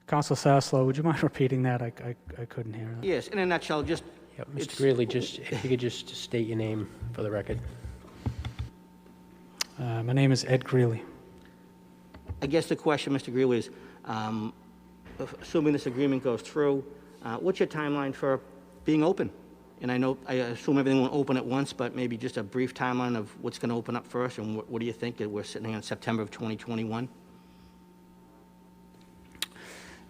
Councilor Saslow, would you mind repeating that? I couldn't hear that. Yes, in a nutshell, just... Yep, Mr. Greeley, if you could just state your name for the record. My name is Ed Greeley. I guess the question, Mr. Greeley, is assuming this agreement goes through, what's your timeline for being open? And I assume everything won't open at once, but maybe just a brief timeline of what's going to open up first, and what do you think? We're sitting here in September of 2021.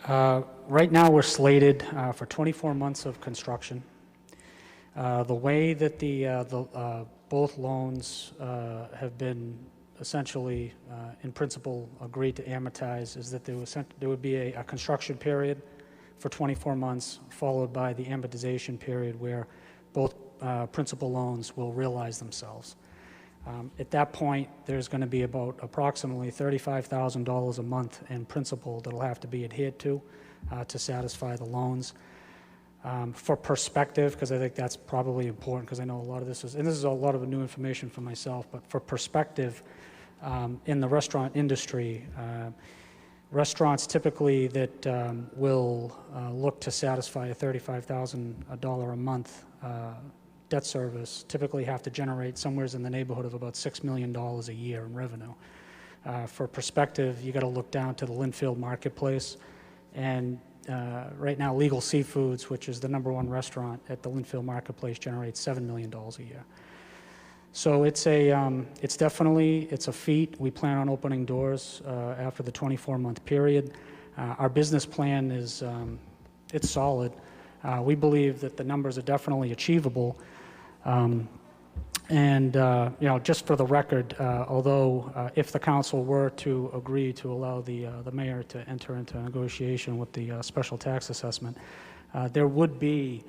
Right now, we're slated for 24 months of construction. The way that both loans have been essentially, in principle, agreed to amortize is that there would be a construction period for 24 months, followed by the amortization period where both principal loans will realize themselves. At that point, there's going to be about approximately $35,000 a month in principal that'll have to be adhered to satisfy the loans. For perspective, because I think that's probably important, because I know a lot of this is a lot of new information for myself, but for perspective, in the restaurant industry, restaurants typically that will look to satisfy a $35,000 a month debt service typically have to generate somewhere in the neighborhood of about $6 million a year in revenue. For perspective, you got to look down to the Linfield marketplace, and right now Legal Seafoods, which is the #1 restaurant at the Linfield marketplace, generates $7 million a year. So it's definitely a feat. We plan on opening doors after the 24-month period. Our business plan is it's solid. We believe that the numbers are definitely achievable. Just for the record, although if the council were to agree to allow the mayor to enter into negotiation with the special tax assessment, there would be,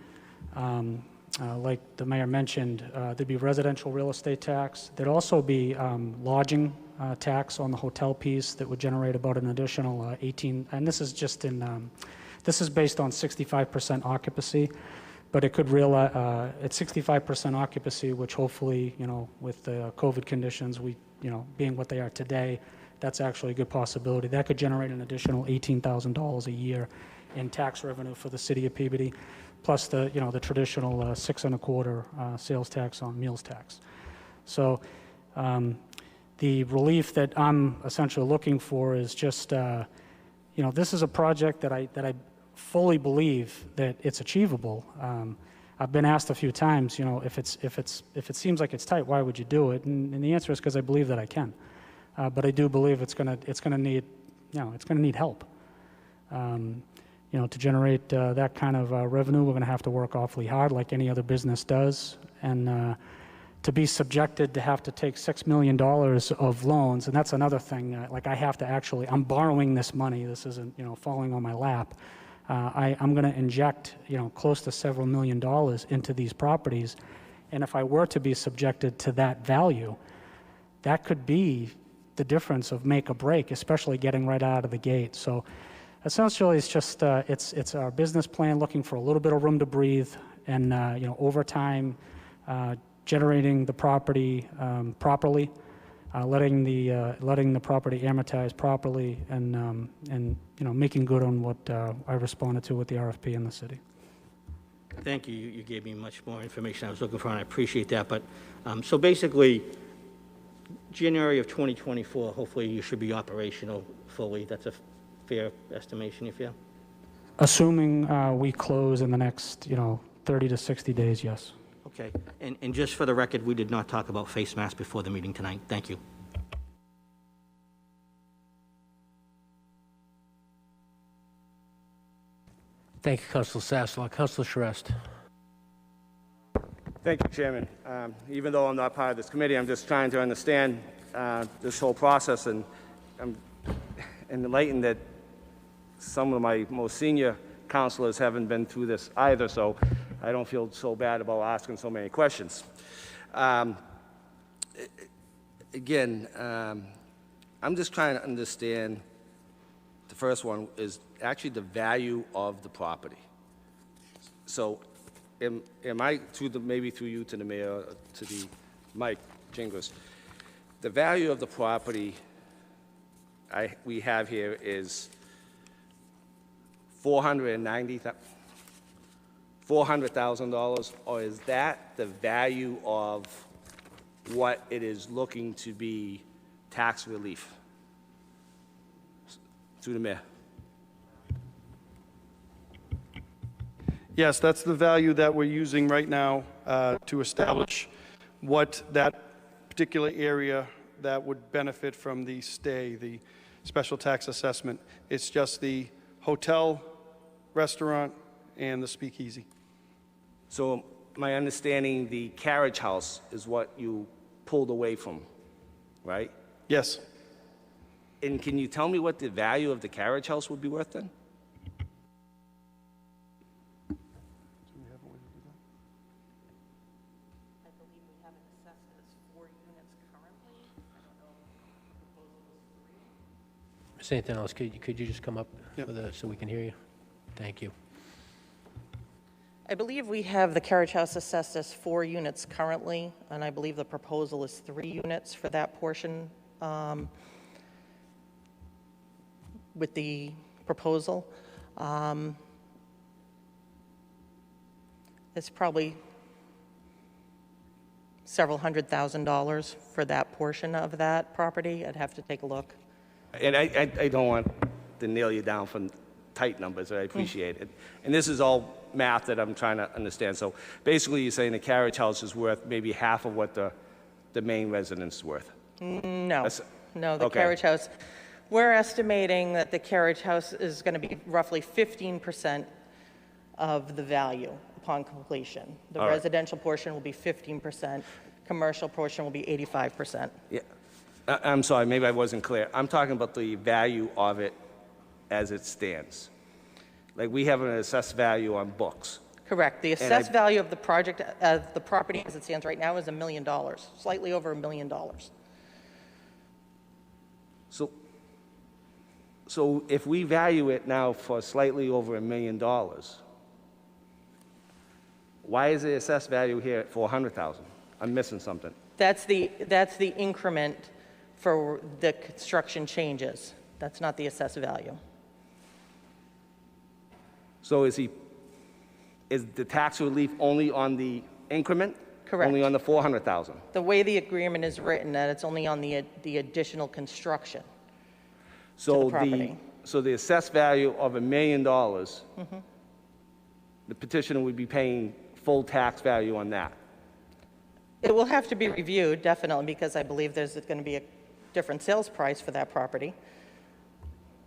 like the mayor mentioned, there'd be residential real estate tax. There'd also be lodging tax on the hotel piece that would generate about an additional 18, and this is just in, this is based on 65% occupancy. But it could realize at 65% occupancy, which hopefully, with the COVID conditions, being what they are today, that's actually a good possibility. That could generate an additional $18,000 a year in tax revenue for the city of Peabody, plus the traditional 6.25% sales tax on meals tax. So the relief that I'm essentially looking for is just, this is a project that I fully believe that it's achievable. I've been asked a few times, if it seems like it's tight, why would you do it? And the answer is because I believe that I can. But I do believe it's gonna need help. To generate that kind of revenue, we're gonna have to work awfully hard, like any other business does, and to be subjected to have to take $6 million of loans, and that's another thing. I have to actually, I'm borrowing this money. This isn't falling on my lap. I'm going to inject, close to several $1 million into these properties, and if I were to be subjected to that value, that could be the difference of make or break, especially getting right out of the gate. So Essentially, it's just, it's our business plan looking for a little bit of room to breathe and, over time, generating the property properly, letting the property amortize properly, and making good on what I responded to with the RFP in the city. Thank you. You gave me much more information I was looking for, and I appreciate that. But, so basically, January of 2024, hopefully you should be operational fully. That's a fair estimation, you feel? Assuming we close in the next, 30 to 60 days, yes. Okay. And just for the record, we did not talk about face masks before the meeting tonight. Thank you. Thank you, Councilor Sasslaw. Councilor Charest. Thank you, Chairman. Even though I'm not part of this committee, I'm just trying to understand this whole process, and I'm enlightened that some of my most senior councilors haven't been through this either, so I don't feel so bad about asking so many questions. Again, I'm just trying to understand, the first one is actually the value of the property. So am I, maybe through you to the mayor, to the Mike Gingras, the value of the property we have here is $400,000, or is that the value of what it is looking to be tax relief? Through the mayor. Yes, that's the value that we're using right now to establish what that particular area that would benefit from the stay, the special tax assessment. It's just the hotel, restaurant, and the speakeasy. So my understanding, the carriage house is what you pulled away from, right? Yes. And can you tell me what the value of the carriage house would be worth then? I believe we have it assessed as 4 units currently. I don't know if the proposal is 3. Ms. Antonellis, could you just come up so we can hear you? Thank you. I believe we have the carriage house assessed as 4 units currently, and I believe the proposal is 3 units for that portion with the proposal. It's probably several $100,000 for that portion of that property. I'd have to take a look. And I don't want to nail you down for tight numbers, I appreciate it. And this is all math that I'm trying to understand. So basically you're saying the carriage house is worth maybe half of what the main residence is worth? No, no, the okay. carriage house, we're estimating that the carriage house is going to be roughly 15% of the value upon completion. The All right. residential portion will be 15%, commercial portion will be 85%. Yeah. I'm sorry, maybe I wasn't clear. I'm talking about the value of it as it stands. Like we have an assessed value on books. Correct. The assessed value of the project, the property as it stands right now is $1 million, slightly over $1 million. So if we value it now for slightly over $1 million, why is the assessed value here at $400,000? I'm missing something. That's the increment for the construction changes. That's not the assessed value. So is the tax relief only on the increment? Correct. Only on the $400,000? The way the agreement is written, that it's only on the additional construction to the property. So the assessed value of $1 million, the petitioner would be paying full tax value on that? It will have to be reviewed, definitely, because I believe there's going to be a different sales price for that property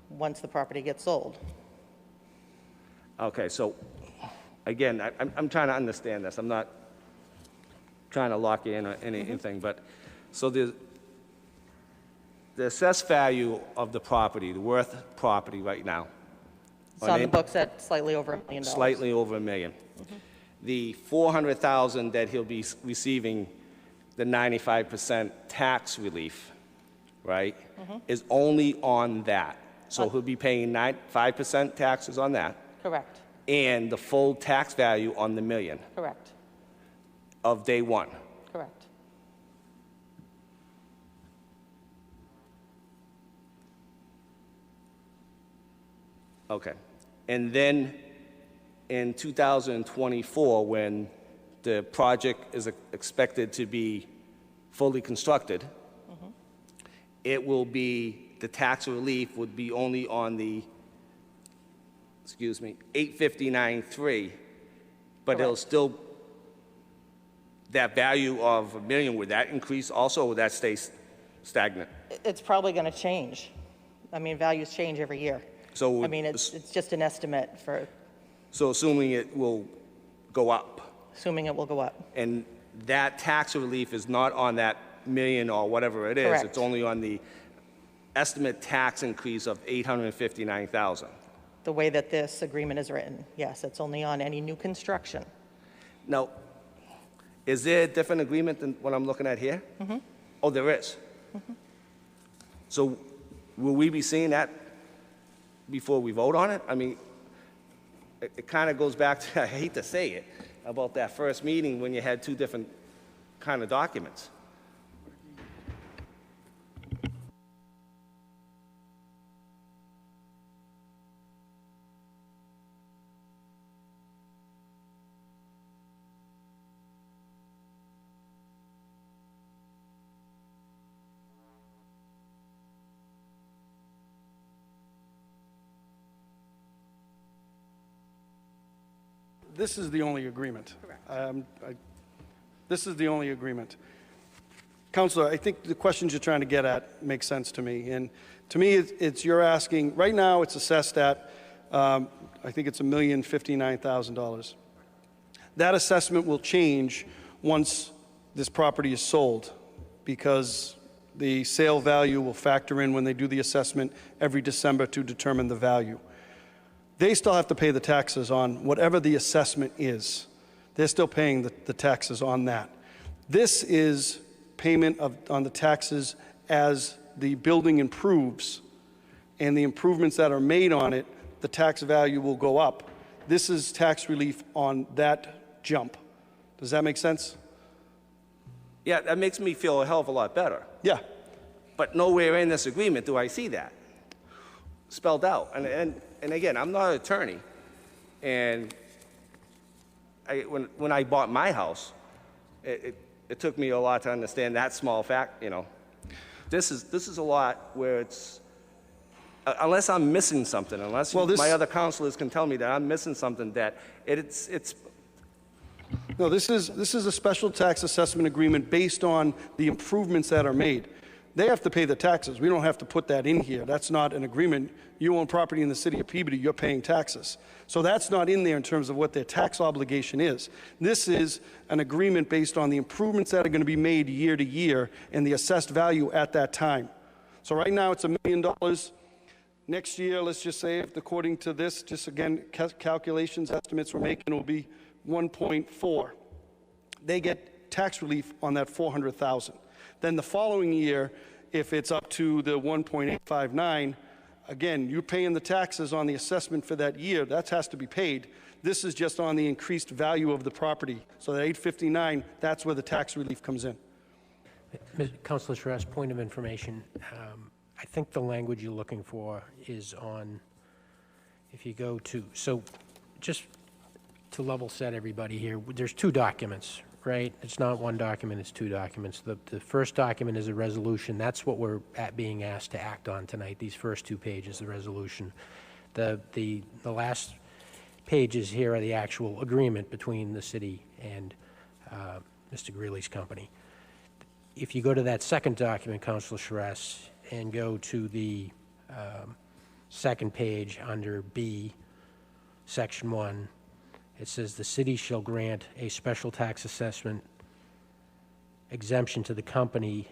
once the property gets sold. Okay, so again, I'm trying to understand this. I'm not trying to lock you in or anything, but so the assessed value of the property, the worth property right now. It's on the books at slightly over $1 million. Slightly over $1 million. The $400,000 that he'll be receiving, the 95% tax relief, right, is only on that. So he'll be paying 5% taxes on that, Correct, and the full tax value on the million correct, of day one. correct. Okay. And then in 2024, when the project is expected to be fully constructed, it will be, the tax relief would be only on the, 859.3, but it'll Correct. still, that value of $1 million, would that increase also, or would that stay stagnant? It's probably going to change. I mean, values change every year. So I mean, it's just an estimate for, So assuming it will go up, assuming it will go up. and that tax relief is not on that million or whatever it is. Correct. It's only on the estimate tax increase of $859,000. The way that this agreement is written, yes, it's only on any new construction. Now, is there a different agreement than what I'm looking at here? Oh, there is? So will we be seeing that before we vote on it? I mean, it kind of goes back to, I hate to say it, about that first meeting when you had two different kind of documents. This is the only agreement. Correct. This is the only agreement. Councilor, I think the questions you're trying to get at make sense to me. And to me, it's you're asking, right now it's assessed at, I think it's $1,059,000. That assessment will change once this property is sold, because the sale value will factor in when they do the assessment every December to determine the value. They still have to pay the taxes on whatever the assessment is. They're still paying the taxes on that. This is payment on the taxes as the building improves, and the improvements that are made on it, the tax value will go up. This is tax relief on that jump. Does that make sense? Yeah, that makes me feel a hell of a lot better. Yeah. But nowhere in this agreement do I see that spelled out. And again, I'm not an attorney, and when I bought my house, it took me a lot to understand that small fact. You know, this is a lot where it's unless I'm missing something, unless my other counselors can tell me that I'm missing something, that it's. No, this is a special tax assessment agreement based on the improvements that are made. They have to pay the taxes. We don't have to put that in here. That's not an agreement. You own property in the city of Peabody, you're paying taxes. So that's not in there in terms of what their tax obligation is. This is an agreement based on the improvements that are going to be made year to year and the assessed value at that time. So right now it's $1 million. Next year, let's just say, if according to this, just again, calculations, estimates we're making, it will be 1.4. They get tax relief on that $400,000. Then the following year, if it's up to the 1.859, again, you're paying the taxes on the assessment for that year. That has to be paid. This is just on the increased value of the property. So that 859, that's where the tax relief comes in. Councilor Shrestha, point of information. I think the language you're looking for is on, if you go to, so just to level set everybody here, there's two documents, right? It's not one document, it's two documents. The first document is a resolution. That's what we're being asked to act on tonight, these first 2 pages, the resolution. The last pages here are the actual agreement between the city and Mr. Greeley's company. If you go to that second document, Councilor Shrestha, and go to the second page under B, Section 1, it says the city shall grant a special tax assessment exemption to the company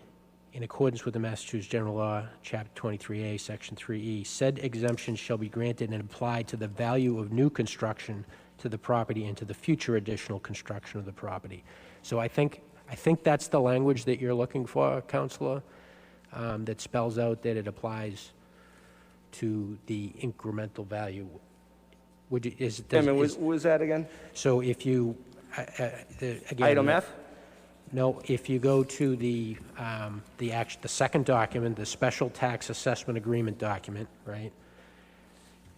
in accordance with the Massachusetts General Law, Chapter 23A, Section 3E. Said exemption shall be granted and applied to the value of new construction to the property and to the future additional construction of the property. So I think that's the language that you're looking for, Councilor, that spells out that it applies to the incremental value. Would you, is, Wait a does, minute, is, what was that again? so if you, again. Item F? No, if you go to the second document, the special tax assessment agreement document, right?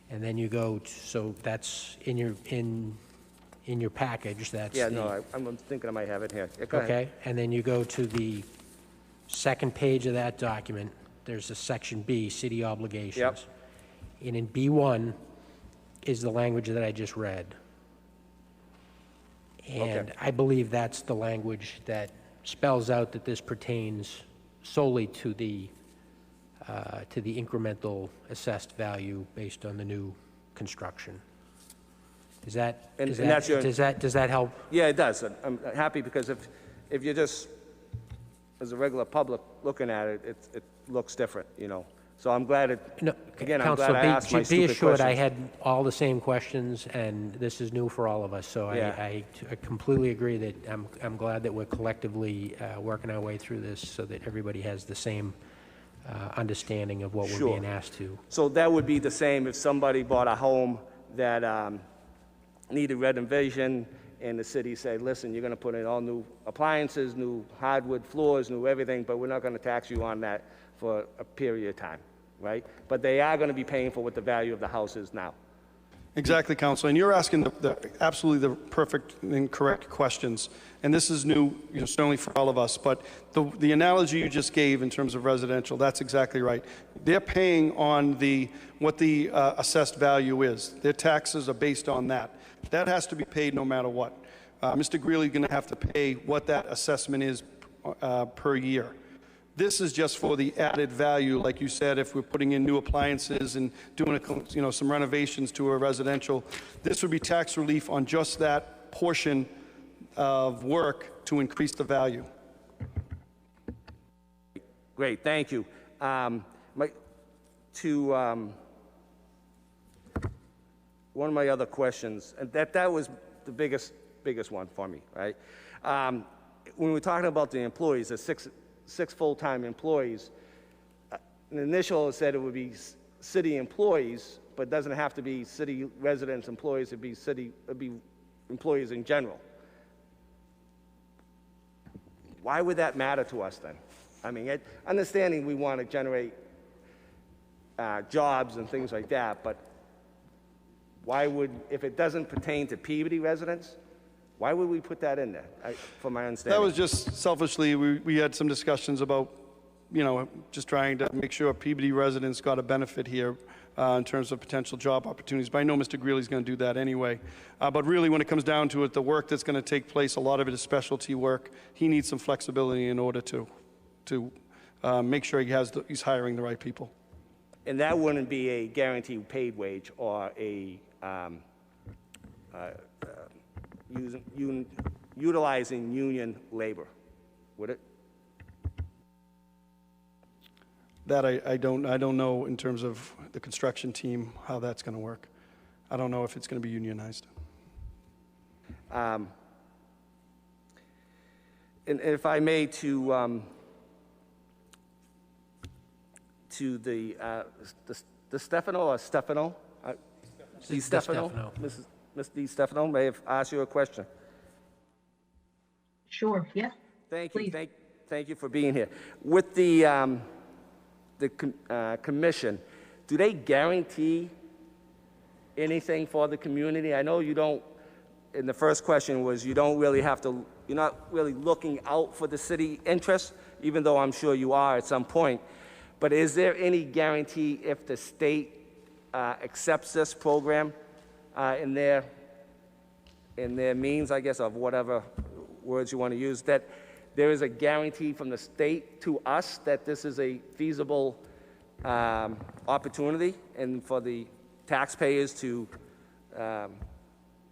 And then you go, so that's in your package, that's Yeah, the. no, I'm thinking I might have it here. Yeah, go ahead. Okay, and then you go to the second page of that document, there's a section B, city obligations. Yep. And in B1 is the language that I just read. And Okay. I believe that's the language that spells out that this pertains solely to the incremental assessed value based on the new construction. Is that, And is that's your- does that help? Yeah, it does. I'm happy because if you're just, as a regular public looking at it, it looks different, you know? So I'm glad it, No, again, I'm glad Counselor, I asked my be stupid assured, I questions. had all the same questions, and this is new for all of us, so Yeah. I completely agree that I'm glad that we're collectively working our way through this so that everybody has the same understanding of what we're Sure. being asked to. So that would be the same if somebody bought a home that needed renovation, and the city said, listen, you're gonna put in all new appliances, new hardwood floors, new everything, but we're not gonna tax you on that for a period of time, right? But they are gonna be paying for what the value of the house is now. Exactly, Councilor, and you're asking absolutely the perfect and correct questions. And this is new, you know, certainly for all of us, but the analogy you just gave in terms of residential, that's exactly right. They're paying on what the assessed value is. Their taxes are based on that. That has to be paid no matter what. Mr. Greeley is going to have to pay what that assessment is per year. This is just for the added value, like you said, if we're putting in new appliances and doing some renovations to a residential. This would be tax relief on just that portion of work to increase the value. Great, thank you. One of my other questions, and that was the biggest one for me, right? When we're talking about the employees, the six full-time employees, in the initial it said it would be city employees, but it doesn't have to be city residents employees, it'd be employees in general. Why would that matter to us then? I mean, understanding we want to generate jobs and things like that, but why would, if it doesn't pertain to Peabody residents, why would we put that in there, from my understanding? That was just selfishly, we had some discussions about, you know, just trying to make sure Peabody residents got a benefit here in terms of potential job opportunities. But I know Mr. Greeley's going to do that anyway. But really, when it comes down to it, the work that's going to take place, a lot of it is specialty work. He needs some flexibility in order to make sure he's hiring the right people. And that wouldn't be a guaranteed paid wage or a utilizing union labor, would it? That I don't know in terms of the construction team how that's going to work. I don't know if it's going to be unionized. And if I may, to the Stefano or Stefano? Di Stefano? Ms. Di Stefano, may I ask you a question? Sure, yes. Thank you. Please. Thank you for being here. With the commission, do they guarantee anything for the community? I know you don't, and the first question was you don't really have to, you're not really looking out for the city interests, even though I'm sure you are at some point. But is there any guarantee if the state accepts this program in their means, I guess, of whatever words you want to use, that there is a guarantee from the state to us that this is a feasible opportunity and for the taxpayers to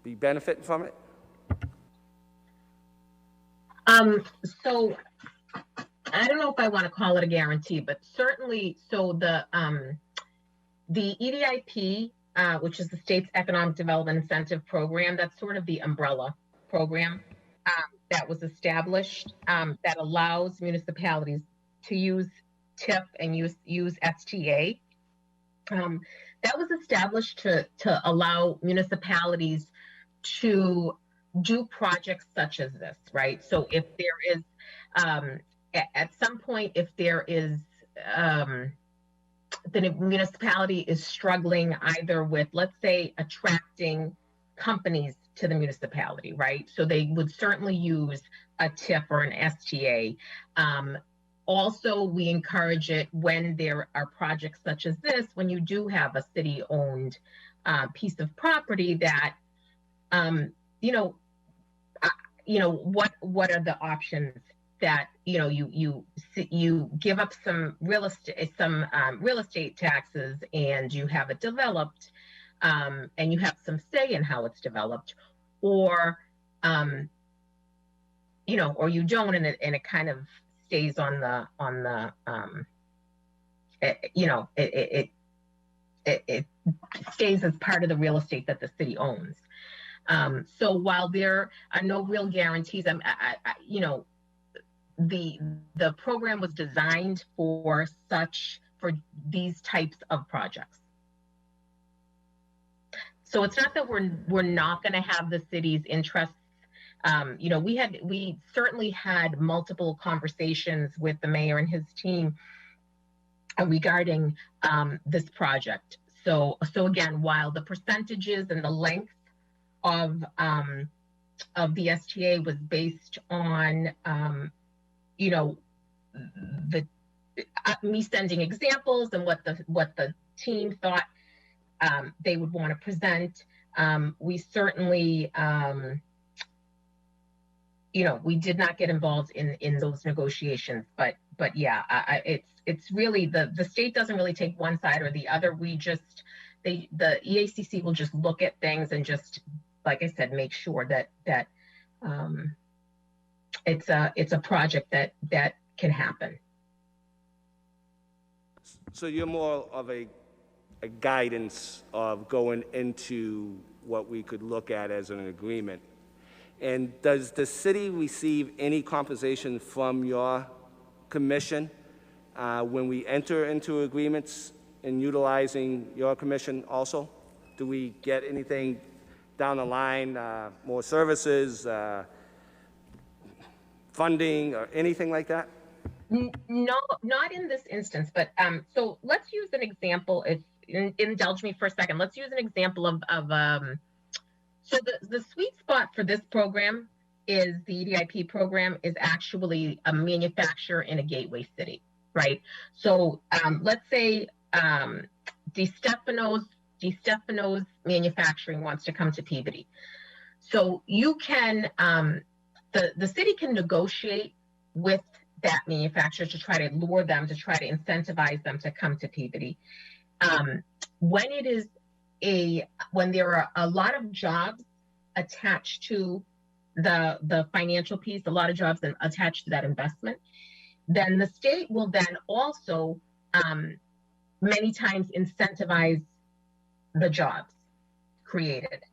be benefiting from it? So I don't know if I want to call it a guarantee, but certainly, so the EDIP, which is the state's Economic Development Incentive Program, that's sort of the umbrella program that was established that allows municipalities to use TIF and use STA That was established to allow municipalities to do projects such as this, right? So if there is, at some point, if there is, the municipality is struggling either with, let's say, attracting companies to the municipality, right? So they would certainly use a TIF or an STA. Also, we encourage it when there are projects such as this, when you do have a city-owned piece of property that, what are the options that you give up some real estate taxes and you have it developed, and you have some say in how it's developed, or or you don't, and it kind of stays on the it stays as part of the real estate that the city owns. So while there are no real guarantees, the program was designed for these types of projects. So it's not that we're not going to have the city's interests. We certainly had multiple conversations with the mayor and his team regarding this project. So again, while the percentages and the length of the STA was based on me sending examples and what the team thought they would want to present, we certainly we did not get involved in those negotiations, but yeah, it's really the state doesn't really take one side or the other. The EACC will just look at things and just, like I said, make sure that it's a project that can happen. So you're more of a guidance of going into what we could look at as an agreement. And does the city receive any compensation from your commission when we enter into agreements in utilizing your commission also? Do we get anything down the line, more services, funding, or anything like that? No, not in this instance, but so let's use an example. If indulge me for a second, let's use an example of so the sweet spot for this program is the EDIP program is actually a manufacturer in a gateway city, right? So let's say DeStefano's manufacturing wants to come to Peabody. So you can, the city can negotiate with that manufacturer to try to lure them, to try to incentivize them to come to Peabody. When there are a lot of jobs attached to the financial piece, a lot of jobs attached to that investment, then the state will then also many times incentivize the jobs created.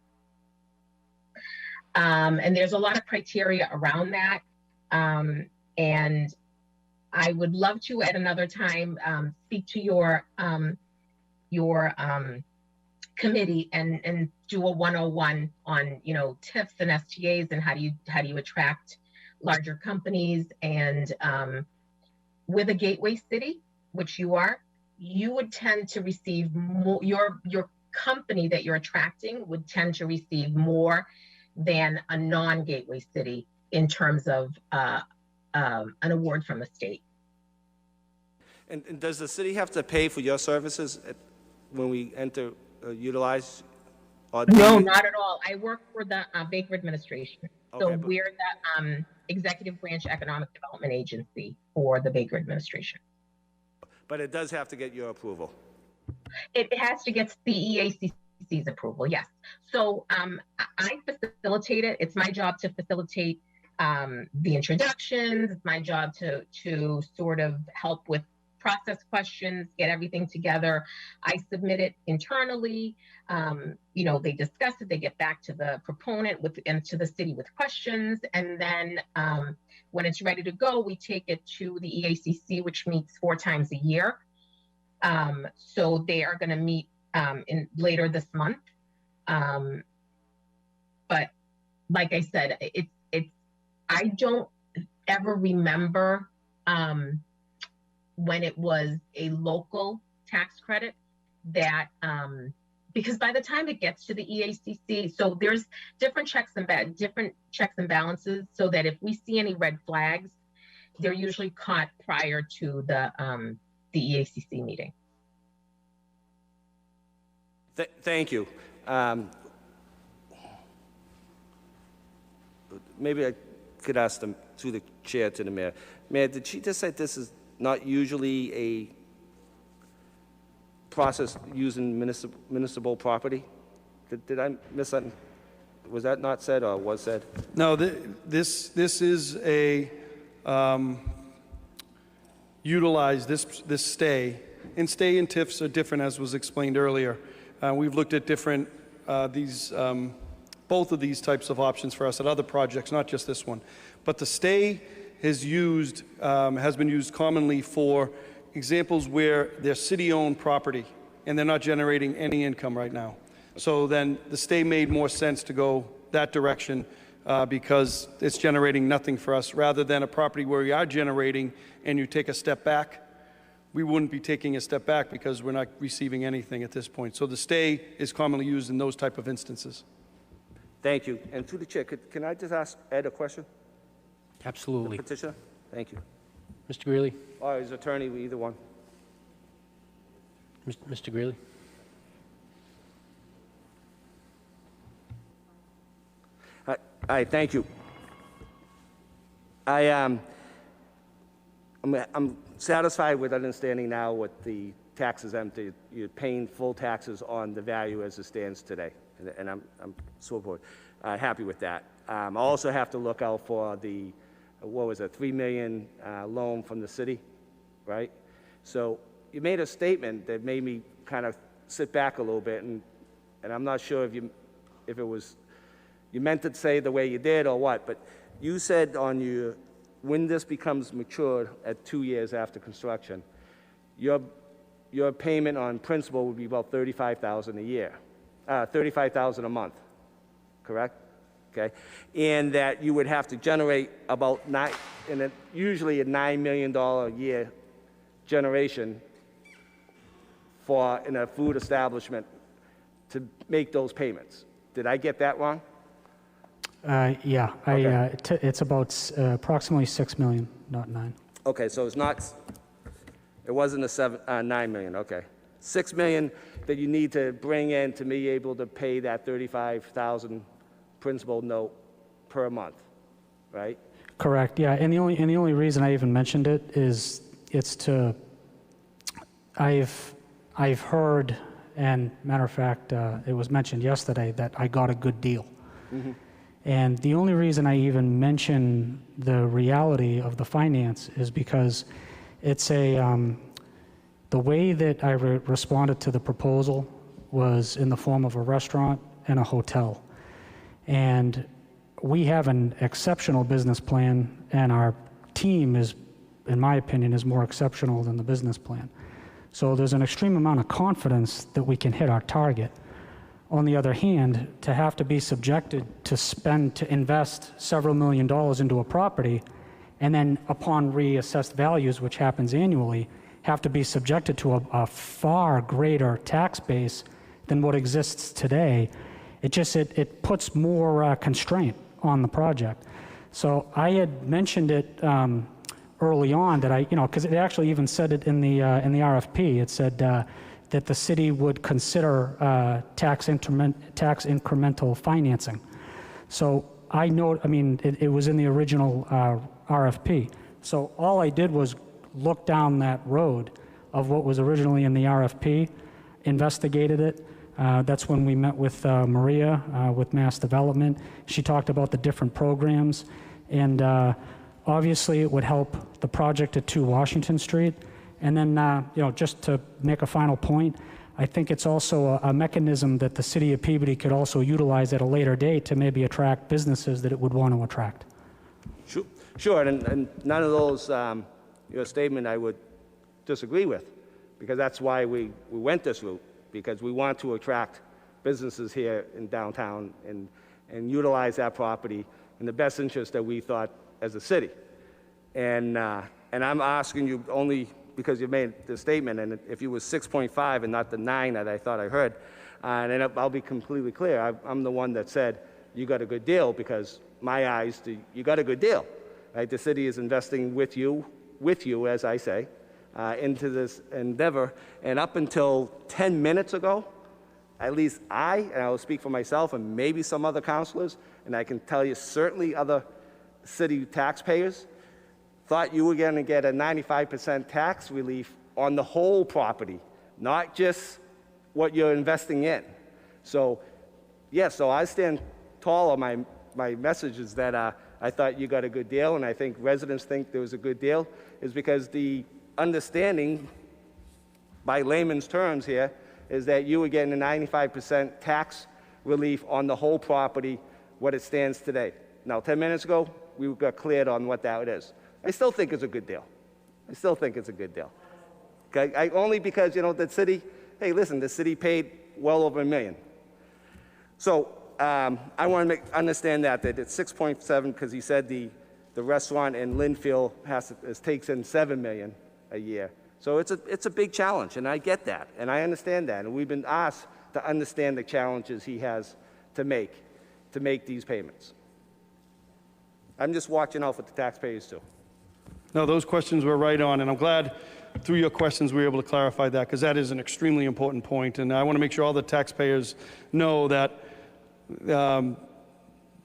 And there's a lot of criteria around that. And I would love to at another time speak to your committee and do a 101 on TIFs and STAs and how do you attract larger companies. And with a gateway city, which you are, you would tend to receive more, your company that you're attracting would tend to receive more than a non-gateway city in terms of an award from the state. And does the city have to pay for your services when we enter, utilize? No, not at all. I work for the Baker administration. So Okay, we're the executive branch economic development agency for the Baker administration. But it does have to get your approval. It has to get the EACC's approval, yes. So I facilitate it. It's my job to facilitate the introductions. It's my job to sort of help with process questions, get everything together. I submit it internally. They discuss it. They get back to the proponent and to the city with questions. And then when it's ready to go, we take it to the EACC, which meets 4 times a year. So they are going to meet later this month. But like I said, I don't ever remember when it was a local tax credit that, because by the time it gets to the EACC, so there's different checks and balances, so that if we see any red flags, they're usually caught prior to the EACC meeting. Thank you. Maybe I could ask them through the chair to the mayor. Mayor, did she just say this is not usually a process using municipal property? Did I miss that? Was that not said or was said? No, this is a utilize this stay, and stay and TIFs are different, as was explained earlier. We've looked at different both of these types of options for us at other projects, not just this one. But the stay has been used commonly for examples where they're city-owned property and they're not generating any income right now. So then the stay made more sense to go that direction because it's generating nothing for us, rather than a property where we are generating and you take a step back. We wouldn't be taking a step back because we're not receiving anything at this point. So the stay is commonly used in those type of instances. Thank you. And through the chair, can I just ask Ed a question? Absolutely. The petitioner? Thank you. Mr. Greeley? Or his attorney, either one. Mr. Greeley? Hi, thank you. I'm satisfied with understanding now what the tax exempt, you're paying full taxes on the value as it stands today, and I'm so happy with that. I also have to look out for the, what was it, $3 million loan from the city, right? So you made a statement that made me kind of sit back a little bit, and I'm not sure if it was, you meant to say the way you did or what, but you said on when this becomes matured at 2 years after construction, your payment on principal would be about $35,000 a year, $35,000 a month, correct? Okay, and that you would have to generate about usually a $9 million a year generation in a food establishment to make those payments. Did I get that wrong? Yeah, Okay. It's about approximately 6 million, not 9. Okay, so it wasn't a 9 million, okay. 6 million that you need to bring in to be able to pay that 35,000 principal note per month, right? Correct, yeah, and the only reason I even mentioned it is I've heard, and matter of fact, it was mentioned yesterday that I got a good deal. Mm-hmm. And the only reason I even mention the reality of the finance is because it's the way that I responded to the proposal was in the form of a restaurant and a hotel. And we have an exceptional business plan, and our team is, in my opinion, is more exceptional than the business plan. So there's an extreme amount of confidence that we can hit our target. On the other hand, to have to be subjected to invest several $1 million into a property, and then upon reassessed values, which happens annually, have to be subjected to a far greater tax base than what exists today, it puts more constraint on the project. So I had mentioned it early on that because it actually even said it in the RFP. It said that the city would consider tax incremental financing. So it was in the original RFP. So all I did was look down that road of what was originally in the RFP, investigated it. That's when we met with Maria with Mass Development. She talked about the different programs, and obviously it would help the project at 2 Washington Street. And then, just to make a final point, I think it's also a mechanism that the city of Peabody could also utilize at a later date to maybe attract businesses that it would want to attract. Sure, and none of those, your statement I would disagree with, because that's why we went this route, because we want to attract businesses here in downtown and utilize that property in the best interest that we thought as a city. And I'm asking you only because you made the statement, and if you was 6.5 and not the 9 that I thought I heard, and I'll be completely clear, I'm the one that said you got a good deal, because my eyes, you got a good deal, right? The city is investing with you, as I say, into this endeavor, and up until 10 minutes ago, at least and I will speak for myself and maybe some other councilors, and I can tell you certainly other city taxpayers, thought you were going to get a 95% tax relief on the whole property, not just what you're investing in. So, yes, so I stand tall on my message is that I thought you got a good deal, and I think residents think there was a good deal, is because the understanding, by layman's terms here, is that you were getting a 95% tax relief on the whole property, what it stands today. Now, 10 minutes ago, we got cleared on what that is. I still think it's a good deal. I still think it's a good deal. Okay? Only because, the city, hey, listen, the city paid well over $1 million. So I want to understand that it's 6.7 because he said the restaurant in Linfield takes in $7 million a year. So it's a big challenge, and I get that, and I understand that. And we've been asked to understand the challenges he has to make these payments. I'm just watching out for the taxpayers too. No, those questions were right on, and I'm glad through your questions we were able to clarify that, because that is an extremely important point, and I want to make sure all the taxpayers know that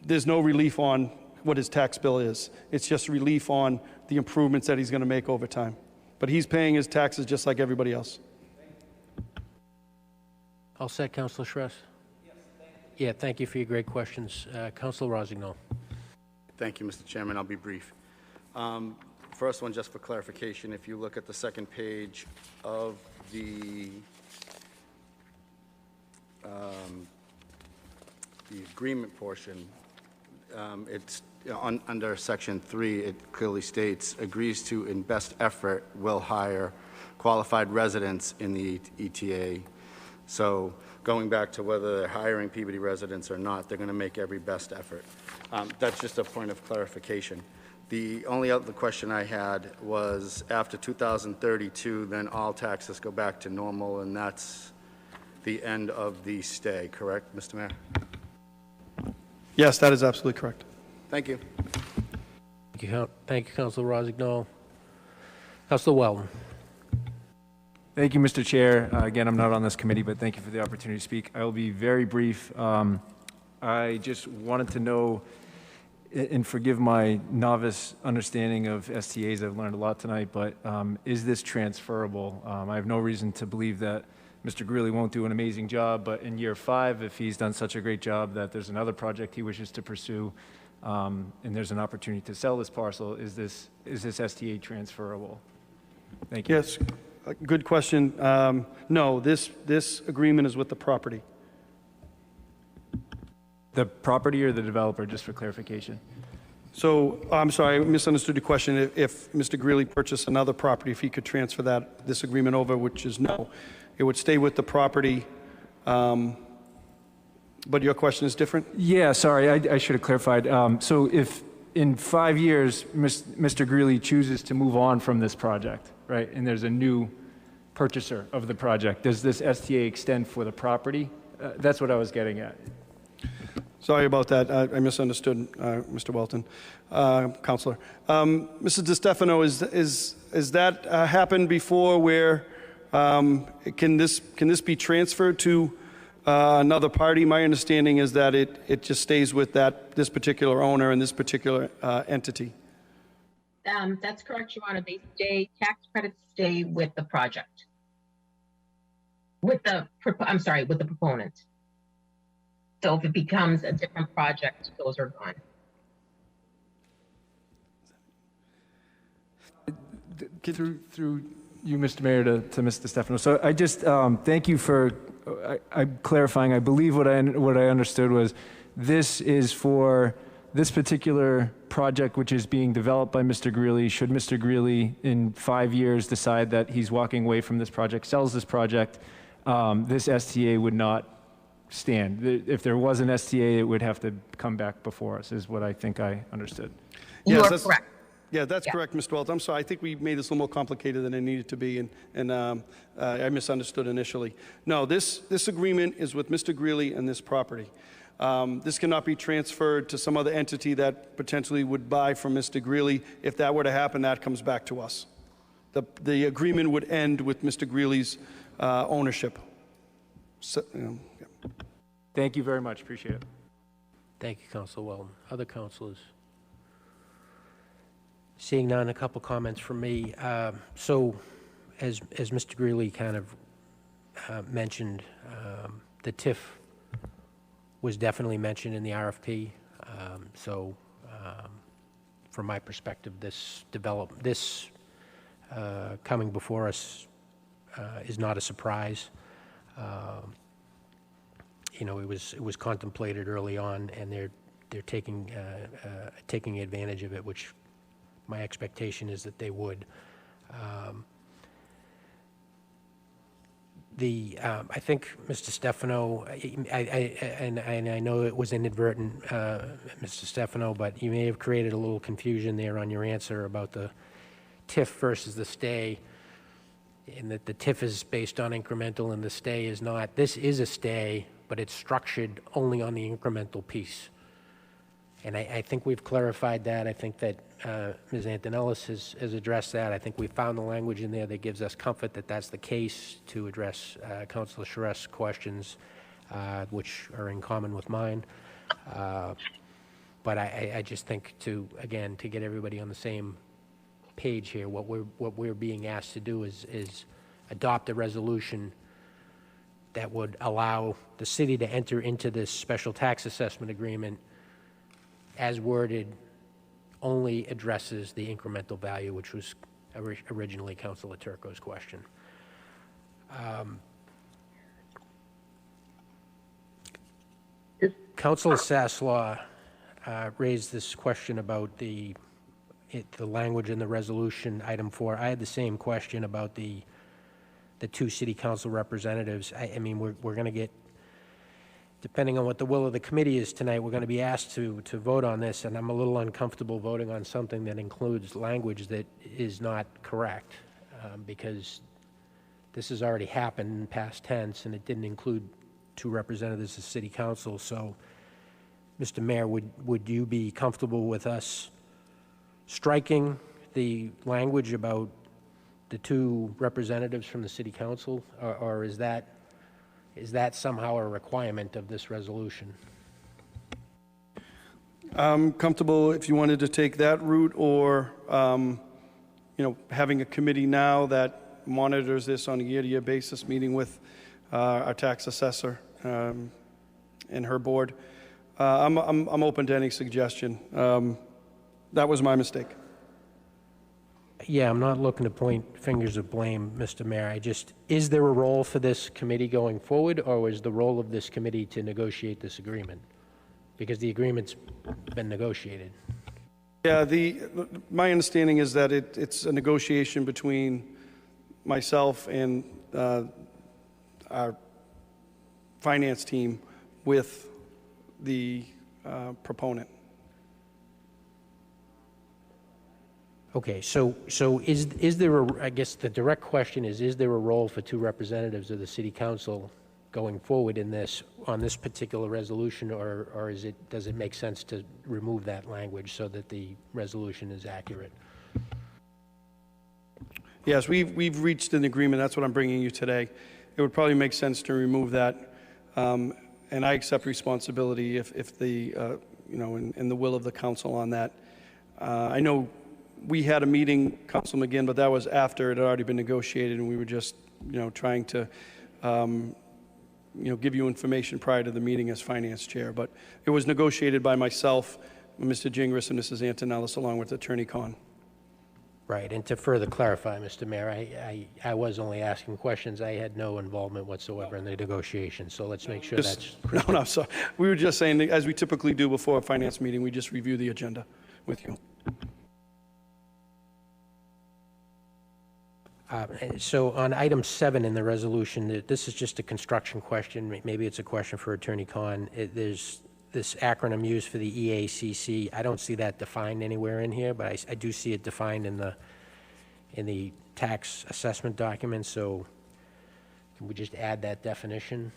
there's no relief on what his tax bill is. It's just relief on the improvements that he's going to make over time. But he's paying his taxes just like everybody else. All set, Councilor Shrestha? Yes, thank you. Yeah, thank you for your great questions. Councilor Rossignol. Thank you, Mr. Chairman. I'll be brief. First one, just for clarification, if you look at the second page of the agreement portion, it's under Section 3, it clearly states, agrees to, in best effort, will hire qualified residents in the ETA. So going back to whether they're hiring Peabody residents or not, they're going to make every best effort. That's just a point of clarification. The only other question I had was after 2032, then all taxes go back to normal, and that's the end of the stay, correct, Mr. Mayor? Yes, that is absolutely correct. Thank you. Thank you, Councilor Rossignol. Councilor Welton. Thank you, Mr. Chair. Again, I'm not on this committee, but thank you for the opportunity to speak. I will be very brief. I just wanted to know, and forgive my novice understanding of STAs, I've learned a lot tonight, but is this transferable? I have no reason to believe that Mr. Greeley won't do an amazing job, but in year 5, if he's done such a great job that there's another project he wishes to pursue, and there's an opportunity to sell this parcel, is this STA transferable? Thank you. Yes, good question. No, this agreement is with the property. The property or the developer, just for clarification? So, I'm sorry, I misunderstood your question. If Mr. Greeley purchased another property, if he could transfer this agreement over, which is no, it would stay with the property. But your question is different? Yeah, sorry, I should have clarified. So if in 5 years, Mr. Greeley chooses to move on from this project, right, and there's a new purchaser of the project, does this STA extend for the property? That's what I was getting at. Sorry about that. I misunderstood, Mr. Welton. Councilor. Mrs. DiStefano, is that happened before where can this be transferred to another party? My understanding is that it just stays with this particular owner and this particular entity. That's correct, Your Honor. They stay, tax credits stay with the project. With the proponent. So if it becomes a different project, those are gone. Through you, Mr. Mayor, to Mr. DiStefano. So I just thank you for I'm clarifying. I believe what I understood was this is for this particular project, which is being developed by Mr. Greeley, should Mr. Greeley in 5 years decide that he's walking away from this project, sells this project, this STA would not stand. If there was an STA, it would have to come back before us, is what I think I understood. You Yes, are that's- correct. Yeah, that's Yeah. correct, Mr. Wells. I'm sorry, I think we made this a little more complicated than it needed to be, and I misunderstood initially. No, this agreement is with Mr. Greeley and this property. This cannot be transferred to some other entity that potentially would buy from Mr. Greeley. If that were to happen, that comes back to us. The agreement would end with Mr. Greeley's ownership. So, yeah. Thank you very much, appreciate it. Thank you, Councilor Weldon. Other councilors? Seeing none, a couple comments from me. So, as Mr. Greeley kind of mentioned, the TIF was definitely mentioned in the RFP. From my perspective, this coming before us is not a surprise. You know, it was contemplated early on, and they're taking advantage of it, which my expectation is that they would. I think Mr. Stefano, and I know it was inadvertent, Mr. Stefano, but you may have created a little confusion there on your answer about the TIF versus the stay, and that the TIF is based on incremental and the stay is not. This is a stay, but it's structured only on the incremental piece. And I think we've clarified that. I think that Ms. Antonellis has addressed that. I think we found the language in there that gives us comfort that that's the case, to address Councilor Charest's questions, which are in common with mine. But I just think to get everybody on the same page here, what we're being asked to do is adopt a resolution that would allow the city to enter into this special tax assessment agreement as worded, only addresses the incremental value, which was originally Councilor Turco's question. Councilor Sasslaw raised this question about the language in the resolution, item 4. I had the same question about the two city council representatives. I mean, we're going to get, depending on what the will of the committee is tonight, we're going to be asked to vote on this, and I'm a little uncomfortable voting on something that includes language that is not correct, because this has already happened in past tense, and it didn't include two representatives of city council. So, Mr. Mayor, would you be comfortable with us striking the language about the two representatives from the city council, or is that somehow a requirement of this resolution? I'm comfortable if you wanted to take that route, or having a committee now that monitors this on a year-to-year basis, meeting with our tax assessor and her board. I'm open to any suggestion. That was my mistake. Yeah, I'm not looking to point fingers of blame, Mr. Mayor. Is there a role for this committee going forward, or is the role of this committee to negotiate this agreement? Because the agreement's been negotiated. Yeah, my understanding is that it's a negotiation between myself and our finance team with the proponent. Okay, so is there I guess the direct question is there a role for two representatives of the city council going forward in this, on this particular resolution, or does it make sense to remove that language so that the resolution is accurate? Yes, we've reached an agreement. That's what I'm bringing you today. It would probably make sense to remove that, and I accept responsibility if the in the will of the council on that. I know we had a meeting, Council McGinn, but that was after it had already been negotiated, and we were just trying to give you information prior to the meeting as finance chair. But it was negotiated by myself, Mr. Gingras, and Mrs. Antonellis, along with Attorney Khan. Right, and to further clarify, Mr. Mayor, I was only asking questions. I had no involvement whatsoever in the negotiations, so let's make sure that's No, sorry. We were just saying, that as we typically do before a finance meeting, we just review the agenda with you. So on item 7 in the resolution, this is just a construction question. Maybe it's a question for Attorney Khan. There's this acronym used for the EACC. I don't see that defined anywhere in here, but I do see it defined in the tax assessment document. So can we just add that definition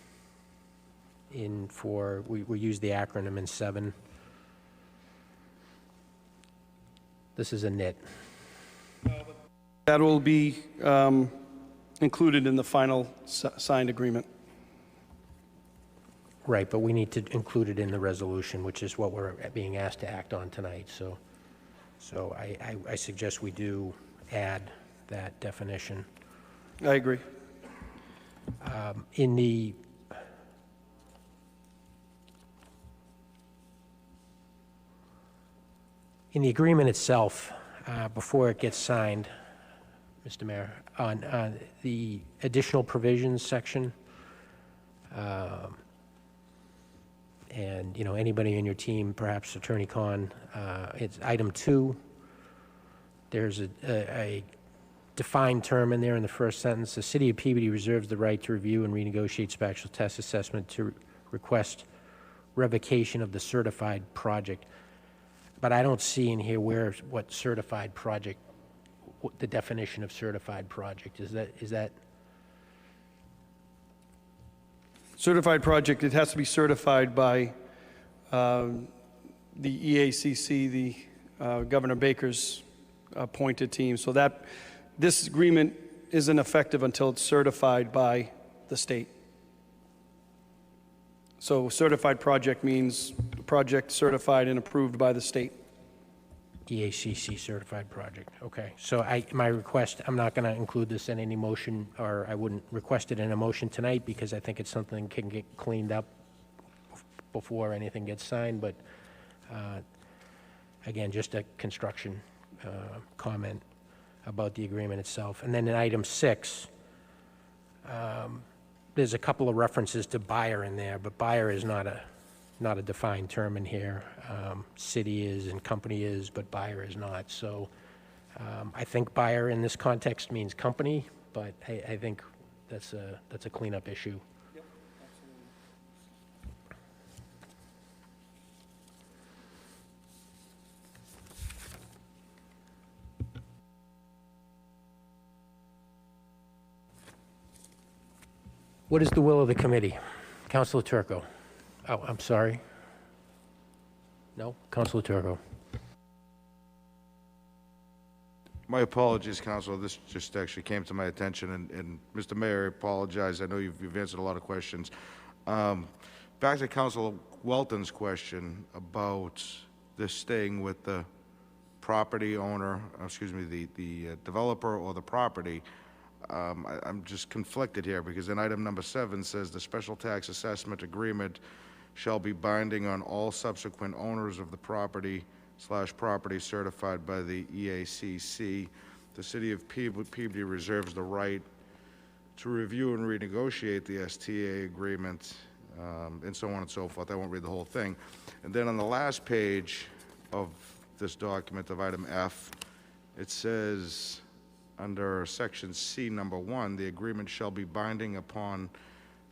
in for, we use the acronym in 7. This is a nit. That will be included in the final signed agreement. Right, but we need to include it in the resolution, which is what we're being asked to act on tonight. So I suggest we do add that definition. I agree. In the agreement itself, before it gets signed, Mr. Mayor, on the additional provisions section, and, you know, anybody in your team, perhaps Attorney Khan, it's item 2. There's a defined term in there in the first sentence. The City of Peabody reserves the right to review and renegotiate special test assessment to request revocation of the certified project. But I don't see in here what certified project, what the definition of certified project is. That Certified project, it has to be certified by the EACC, the Governor Baker's appointed team. So that this agreement isn't effective until it's certified by the state. So certified project means project certified and approved by the state. EACC certified project. Okay. So my request, I'm not going to include this in any motion, or I wouldn't request it in a motion tonight because I think it's something that can get cleaned up before anything gets signed. But again, just a construction comment about the agreement itself. And then in item 6, there's a couple of references to buyer in there, but buyer is not a defined term in here. City is and company is, but buyer is not. So I think buyer in this context means company, but I think that's a cleanup issue. Yep, What is the will of the committee? Councilor Turco. Oh, I'm sorry. No? Councilor Turco. My apologies, Councilor. This just actually came to my attention, and Mr. Mayor, I apologize. I know you've answered a lot of questions. Back to Councilor Welton's question about this staying with the property owner, excuse me, the developer or the property. I'm just conflicted here because in item number 7 says the special tax assessment agreement shall be binding on all subsequent owners of the property / property certified by the EACC. The City of Peabody reserves the right to review and renegotiate the STA agreement, and so on and so forth. I won't read the whole thing. And then on the last page of this document of item F, it says under section C number 1, the agreement shall be binding upon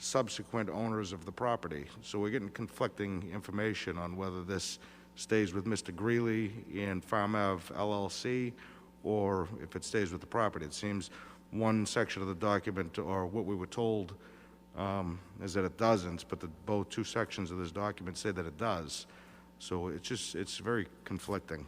subsequent owners of the property. So we're getting conflicting information on whether this stays with Mr. Greeley and Farm Ave LLC, or if it stays with the property. It seems one section of the document, or what we were told, is that it doesn't, but both 2 sections of this document say that it does. So it's very conflicting.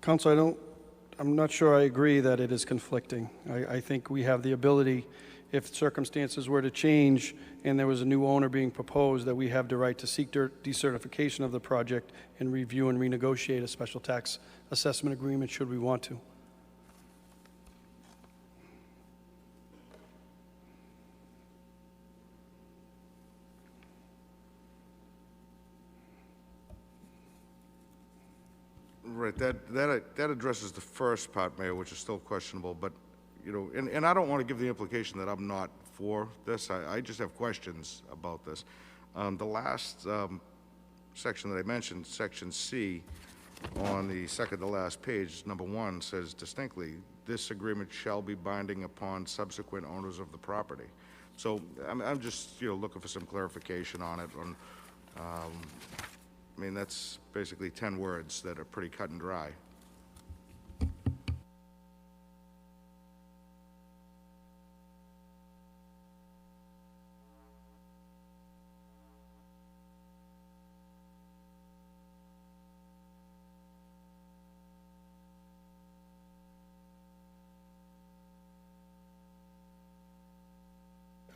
Council, I'm not sure I agree that it is conflicting. I think we have the ability if circumstances were to change and there was a new owner being proposed, that we have the right to seek decertification of the project and review and renegotiate a special tax assessment agreement should we want to. Right, that addresses the first part, Mayor, which is still questionable, but, you know, and I don't want to give the implication that I'm not for this. I just have questions about this. The last section that I mentioned, section C, on the second to last page, number 1, says distinctly, this agreement shall be binding upon subsequent owners of the property. So I'm just, you know, looking for some clarification on it. I mean, that's basically 10 words that are pretty cut and dry.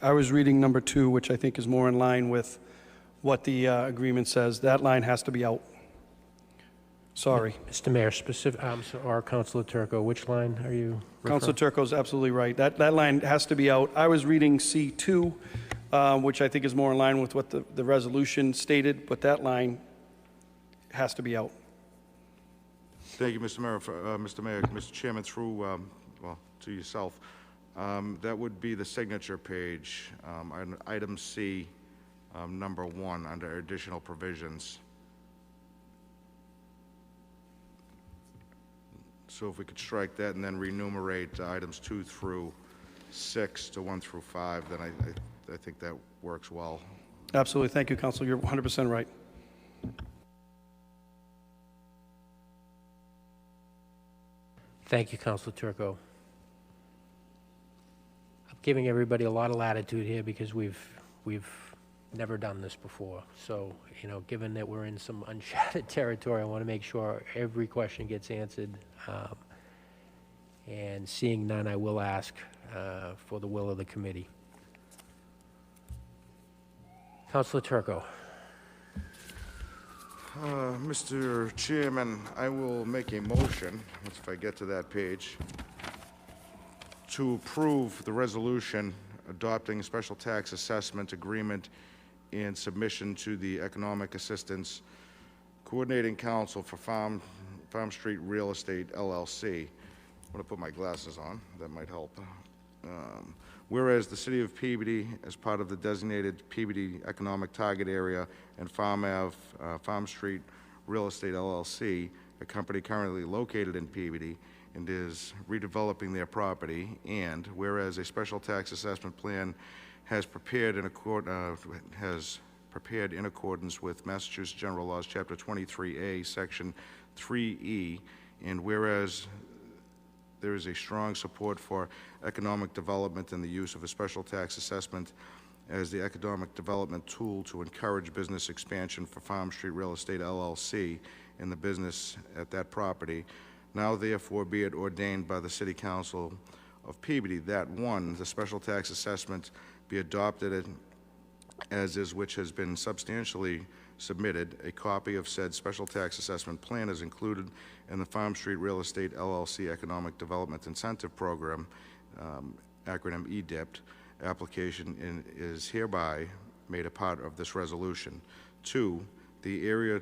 I was reading number 2, which I think is more in line with what the agreement says. That line has to be out. Sorry. Mr. Mayor, or Councilor Turco, which line are you referring? Councilor Turco's absolutely right. That line has to be out. I was reading C2, which I think is more in line with what the resolution stated, but that line has to be out. Thank you, Mr. Mayor. Mr. Chairman, through, well, to yourself. That would be the signature page, on item C, number 1, under additional provisions. So if we could strike that and then renumerate items 2 through 6 to 1 through 5, then I think that works well. Absolutely. Thank you, Councilor. You're 100% right. Thank you, Councilor Turco. I'm giving everybody a lot of latitude here because we've never done this before. So, you know, given that we're in some uncharted territory, I want to make sure every question gets answered. And seeing none, I will ask for the will of the committee. Councilor Turco. Mr. Chairman, I will make a motion, if I get to that page, to approve the resolution adopting a special tax assessment agreement and submission to the Economic Assistance Coordinating Council for Farm Street Real Estate, LLC. I'm going to put my glasses on. That might help. Whereas the City of Peabody, as part of the designated Peabody Economic Target Area and Farm Street Real Estate, LLC, a company currently located in Peabody, and is redeveloping their property, and whereas a special tax assessment plan has prepared in accordance with Massachusetts General Laws, Chapter 23A, Section 3E, and whereas there is a strong support for economic development and the use of a special tax assessment as the economic development tool to encourage business expansion for Farm Street Real Estate, LLC, and the business at that property, now therefore be it ordained by the City Council of Peabody that, 1, the special tax assessment be adopted as is, which has been substantially submitted. A copy of said special tax assessment plan is included in the Farm Street Real Estate, LLC Economic Development Incentive Program, acronym EDIPT, application is hereby made a part of this resolution. 2, the area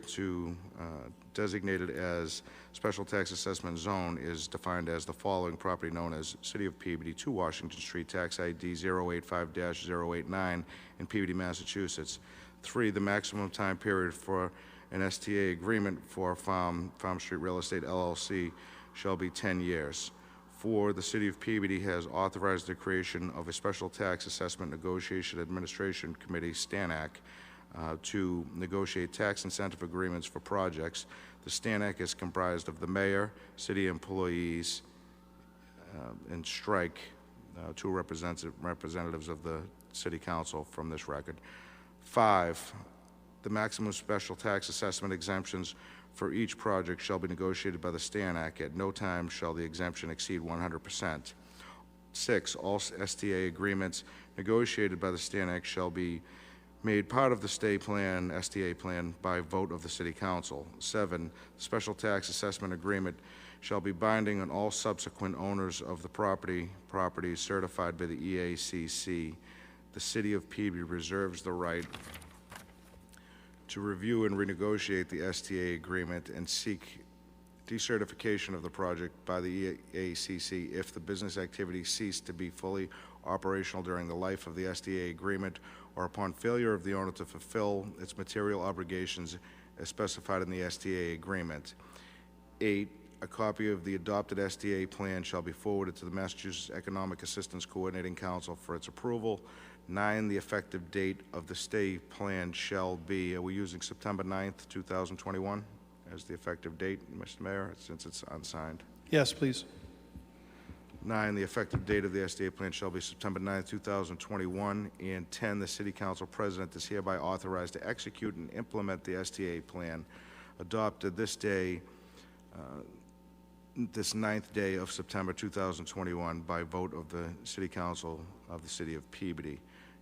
designated as special tax assessment zone is defined as the following property known as City of Peabody, 2 Washington Street, tax ID 085-089 in Peabody, Massachusetts. 3, the maximum time period for an STA agreement for Farm Street Real Estate, LLC shall be 10 years. 4, the City of Peabody has authorized the creation of a Special Tax Assessment Negotiation Administration Committee, STANAC, to negotiate tax incentive agreements for projects. The STANAC is comprised of the mayor, city employees, and strike 2 representatives of the City Council from this record. 5, the maximum special tax assessment exemptions for each project shall be negotiated by the STANAC. At no time shall the exemption exceed 100%. 6, all STA agreements negotiated by the Stanac shall be made part of the STA plan by vote of the City Council. 7, the special tax assessment agreement shall be binding on all subsequent owners of the properties certified by the EACC. The City of Peabody reserves the right to review and renegotiate the STA agreement and seek decertification of the project by the EACC if the business activity ceased to be fully operational during the life of the STA agreement or upon failure of the owner to fulfill its material obligations as specified in the STA agreement. 8, a copy of the adopted STA plan shall be forwarded to the Massachusetts Economic Assistance Coordinating Council for its approval. 9, the effective date of the STA plan shall be, are we using September 9th, 2021 as the effective date, Mr. Mayor, since it's unsigned? Yes, please. 9, the effective date of the STA plan shall be September 9th, 2021. And 10, the City Council President is hereby authorized to execute and implement the STA plan adopted this day, this 9th day of September 2021 by vote of the City Council of the City of Peabody.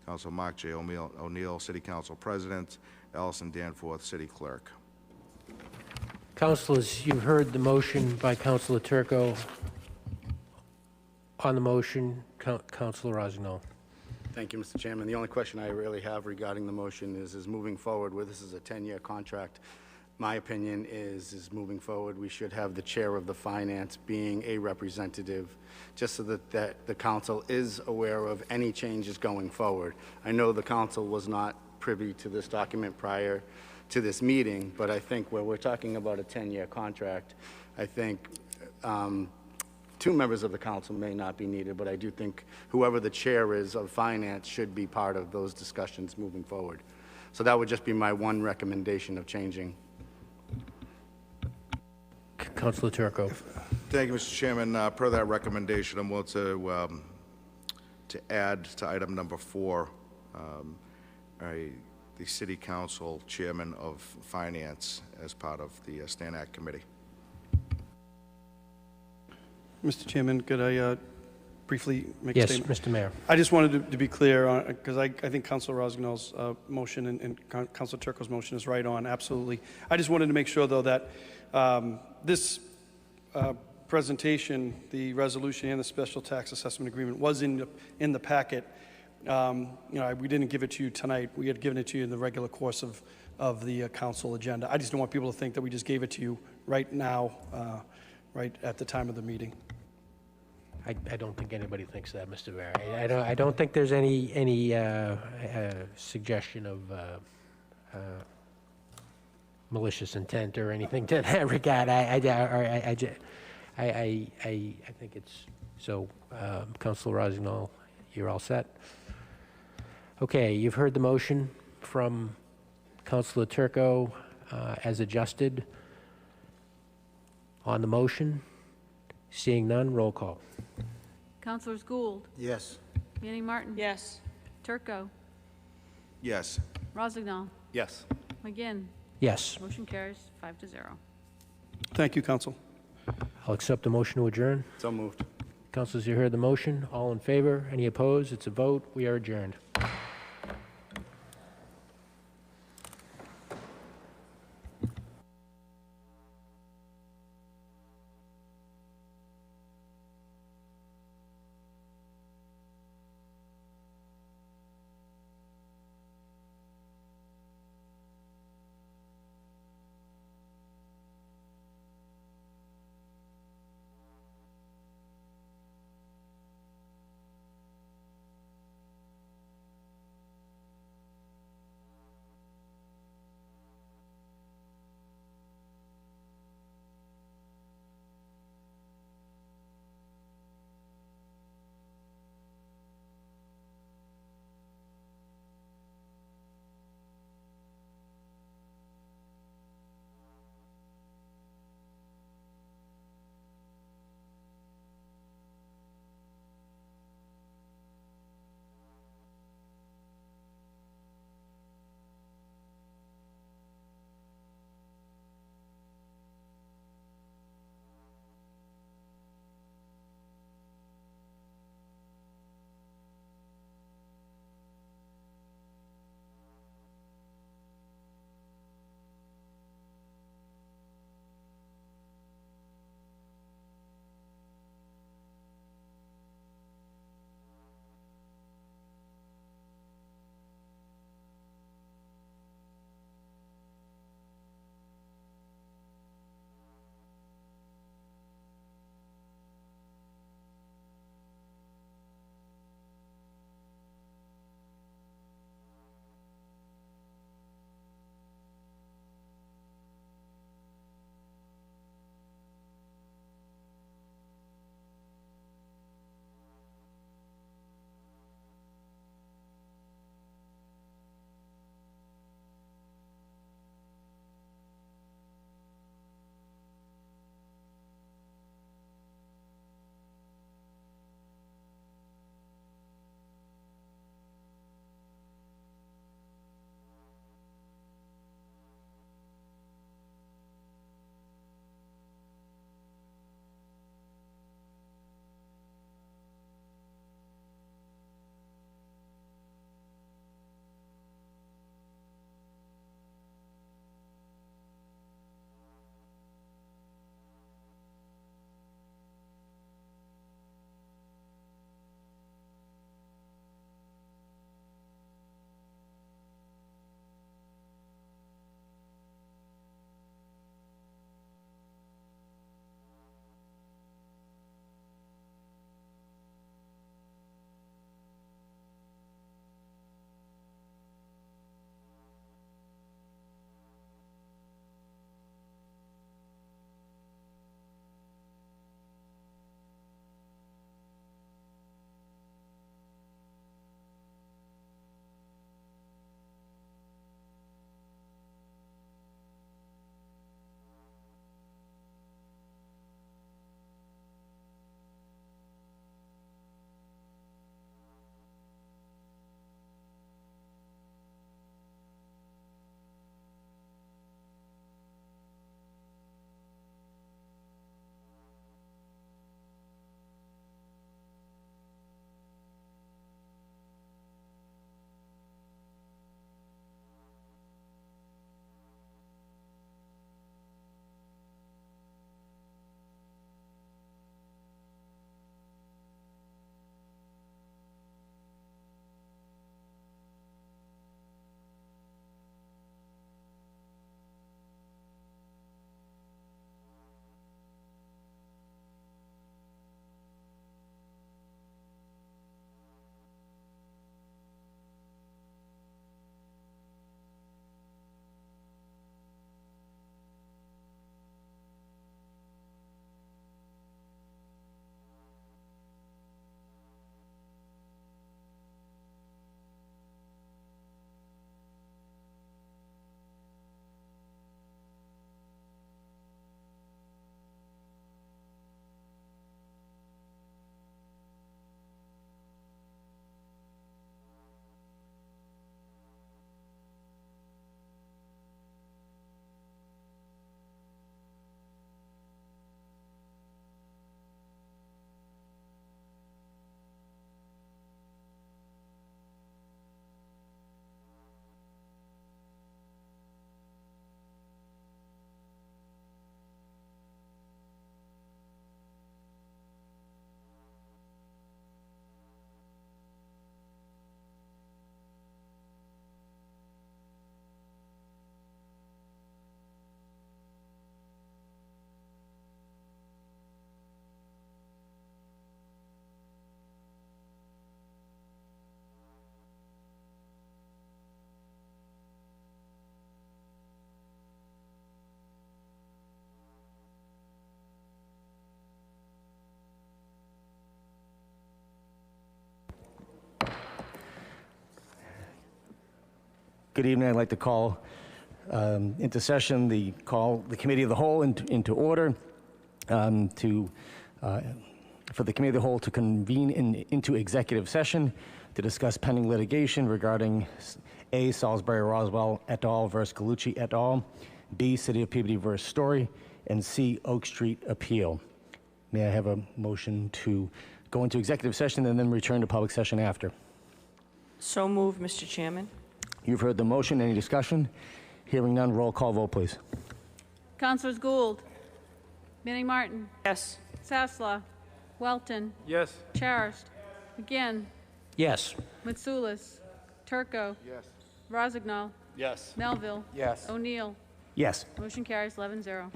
Council Mark J. O'Neill, City Council President, Allison Danforth, City Clerk. Councilors, you've heard the motion by Councilor Turco. On the motion, Councilor Rossignol. Thank you, Mr. Chairman. The only question I really have regarding the motion is moving forward with this is a 10-year contract. My opinion is moving forward, we should have the chair of the finance being a representative, just so that the council is aware of any changes going forward. I know the council was not privy to this document prior to this meeting, but I think where we're talking about a 10-year contract, I think 2 members of the council may not be needed, but I do think whoever the chair is of finance should be part of those discussions moving forward. So that would just be my one recommendation of changing. Councilor Turco. Thank you, Mr. Chairman. Per that recommendation, I'm willing to add to item number 4, the City Council Chairman of Finance as part of the Stanac Committee. Mr. Chairman, could I briefly make a Yes, statement? Mr. Mayor. I just wanted to be clear, because I think Councilor Rossignol's motion and Councilor Turco's motion is right on, absolutely. I just wanted to make sure, though, that this presentation, the resolution and the special tax assessment agreement was in the packet. We didn't give it to you tonight. We had given it to you in the regular course of the council agenda. I just don't want people to think that we just gave it to you right now, right at the time of the meeting. I don't think anybody thinks that, Mr. Mayor. I don't think there's any suggestion of malicious intent or anything to that regard. I think it's so. Councilor Rossignol, you're all set. Okay, you've heard the motion from Councilor Turco as adjusted. On the motion, seeing none, roll call. Councilors Gould, Yes. Manning Martin. Yes. Turco, Yes. Rossignol, Yes. McGinn. Yes, Motion carries 5-0. Thank you, Council. I'll accept the motion to adjourn. So moved. Councilors, you heard the motion. All in favor? Any opposed? It's a vote. We are adjourned. Good evening. I'd like to call into session the Committee of the Whole into order for the Committee of the Whole to convene into executive session to discuss pending litigation regarding A. Salisbury Roswell et al. Versus Galucci et al., B. City of Peabody versus Story, and C. Oak Street appeal. May I have a motion to go into executive session and then return to public session after? So moved, Mr. Chairman. You've heard the motion. Any discussion? Hearing none, roll call vote, please. Councilors Gould, Manning Martin, Yes. Sasslaw, Welton, Yes. Charist, McGinn, Yes. Mitsoulas, Turco. Yes. Rozignol, Yes. Melville. Yes. O'Neill. Yes. Motion carries 11-0.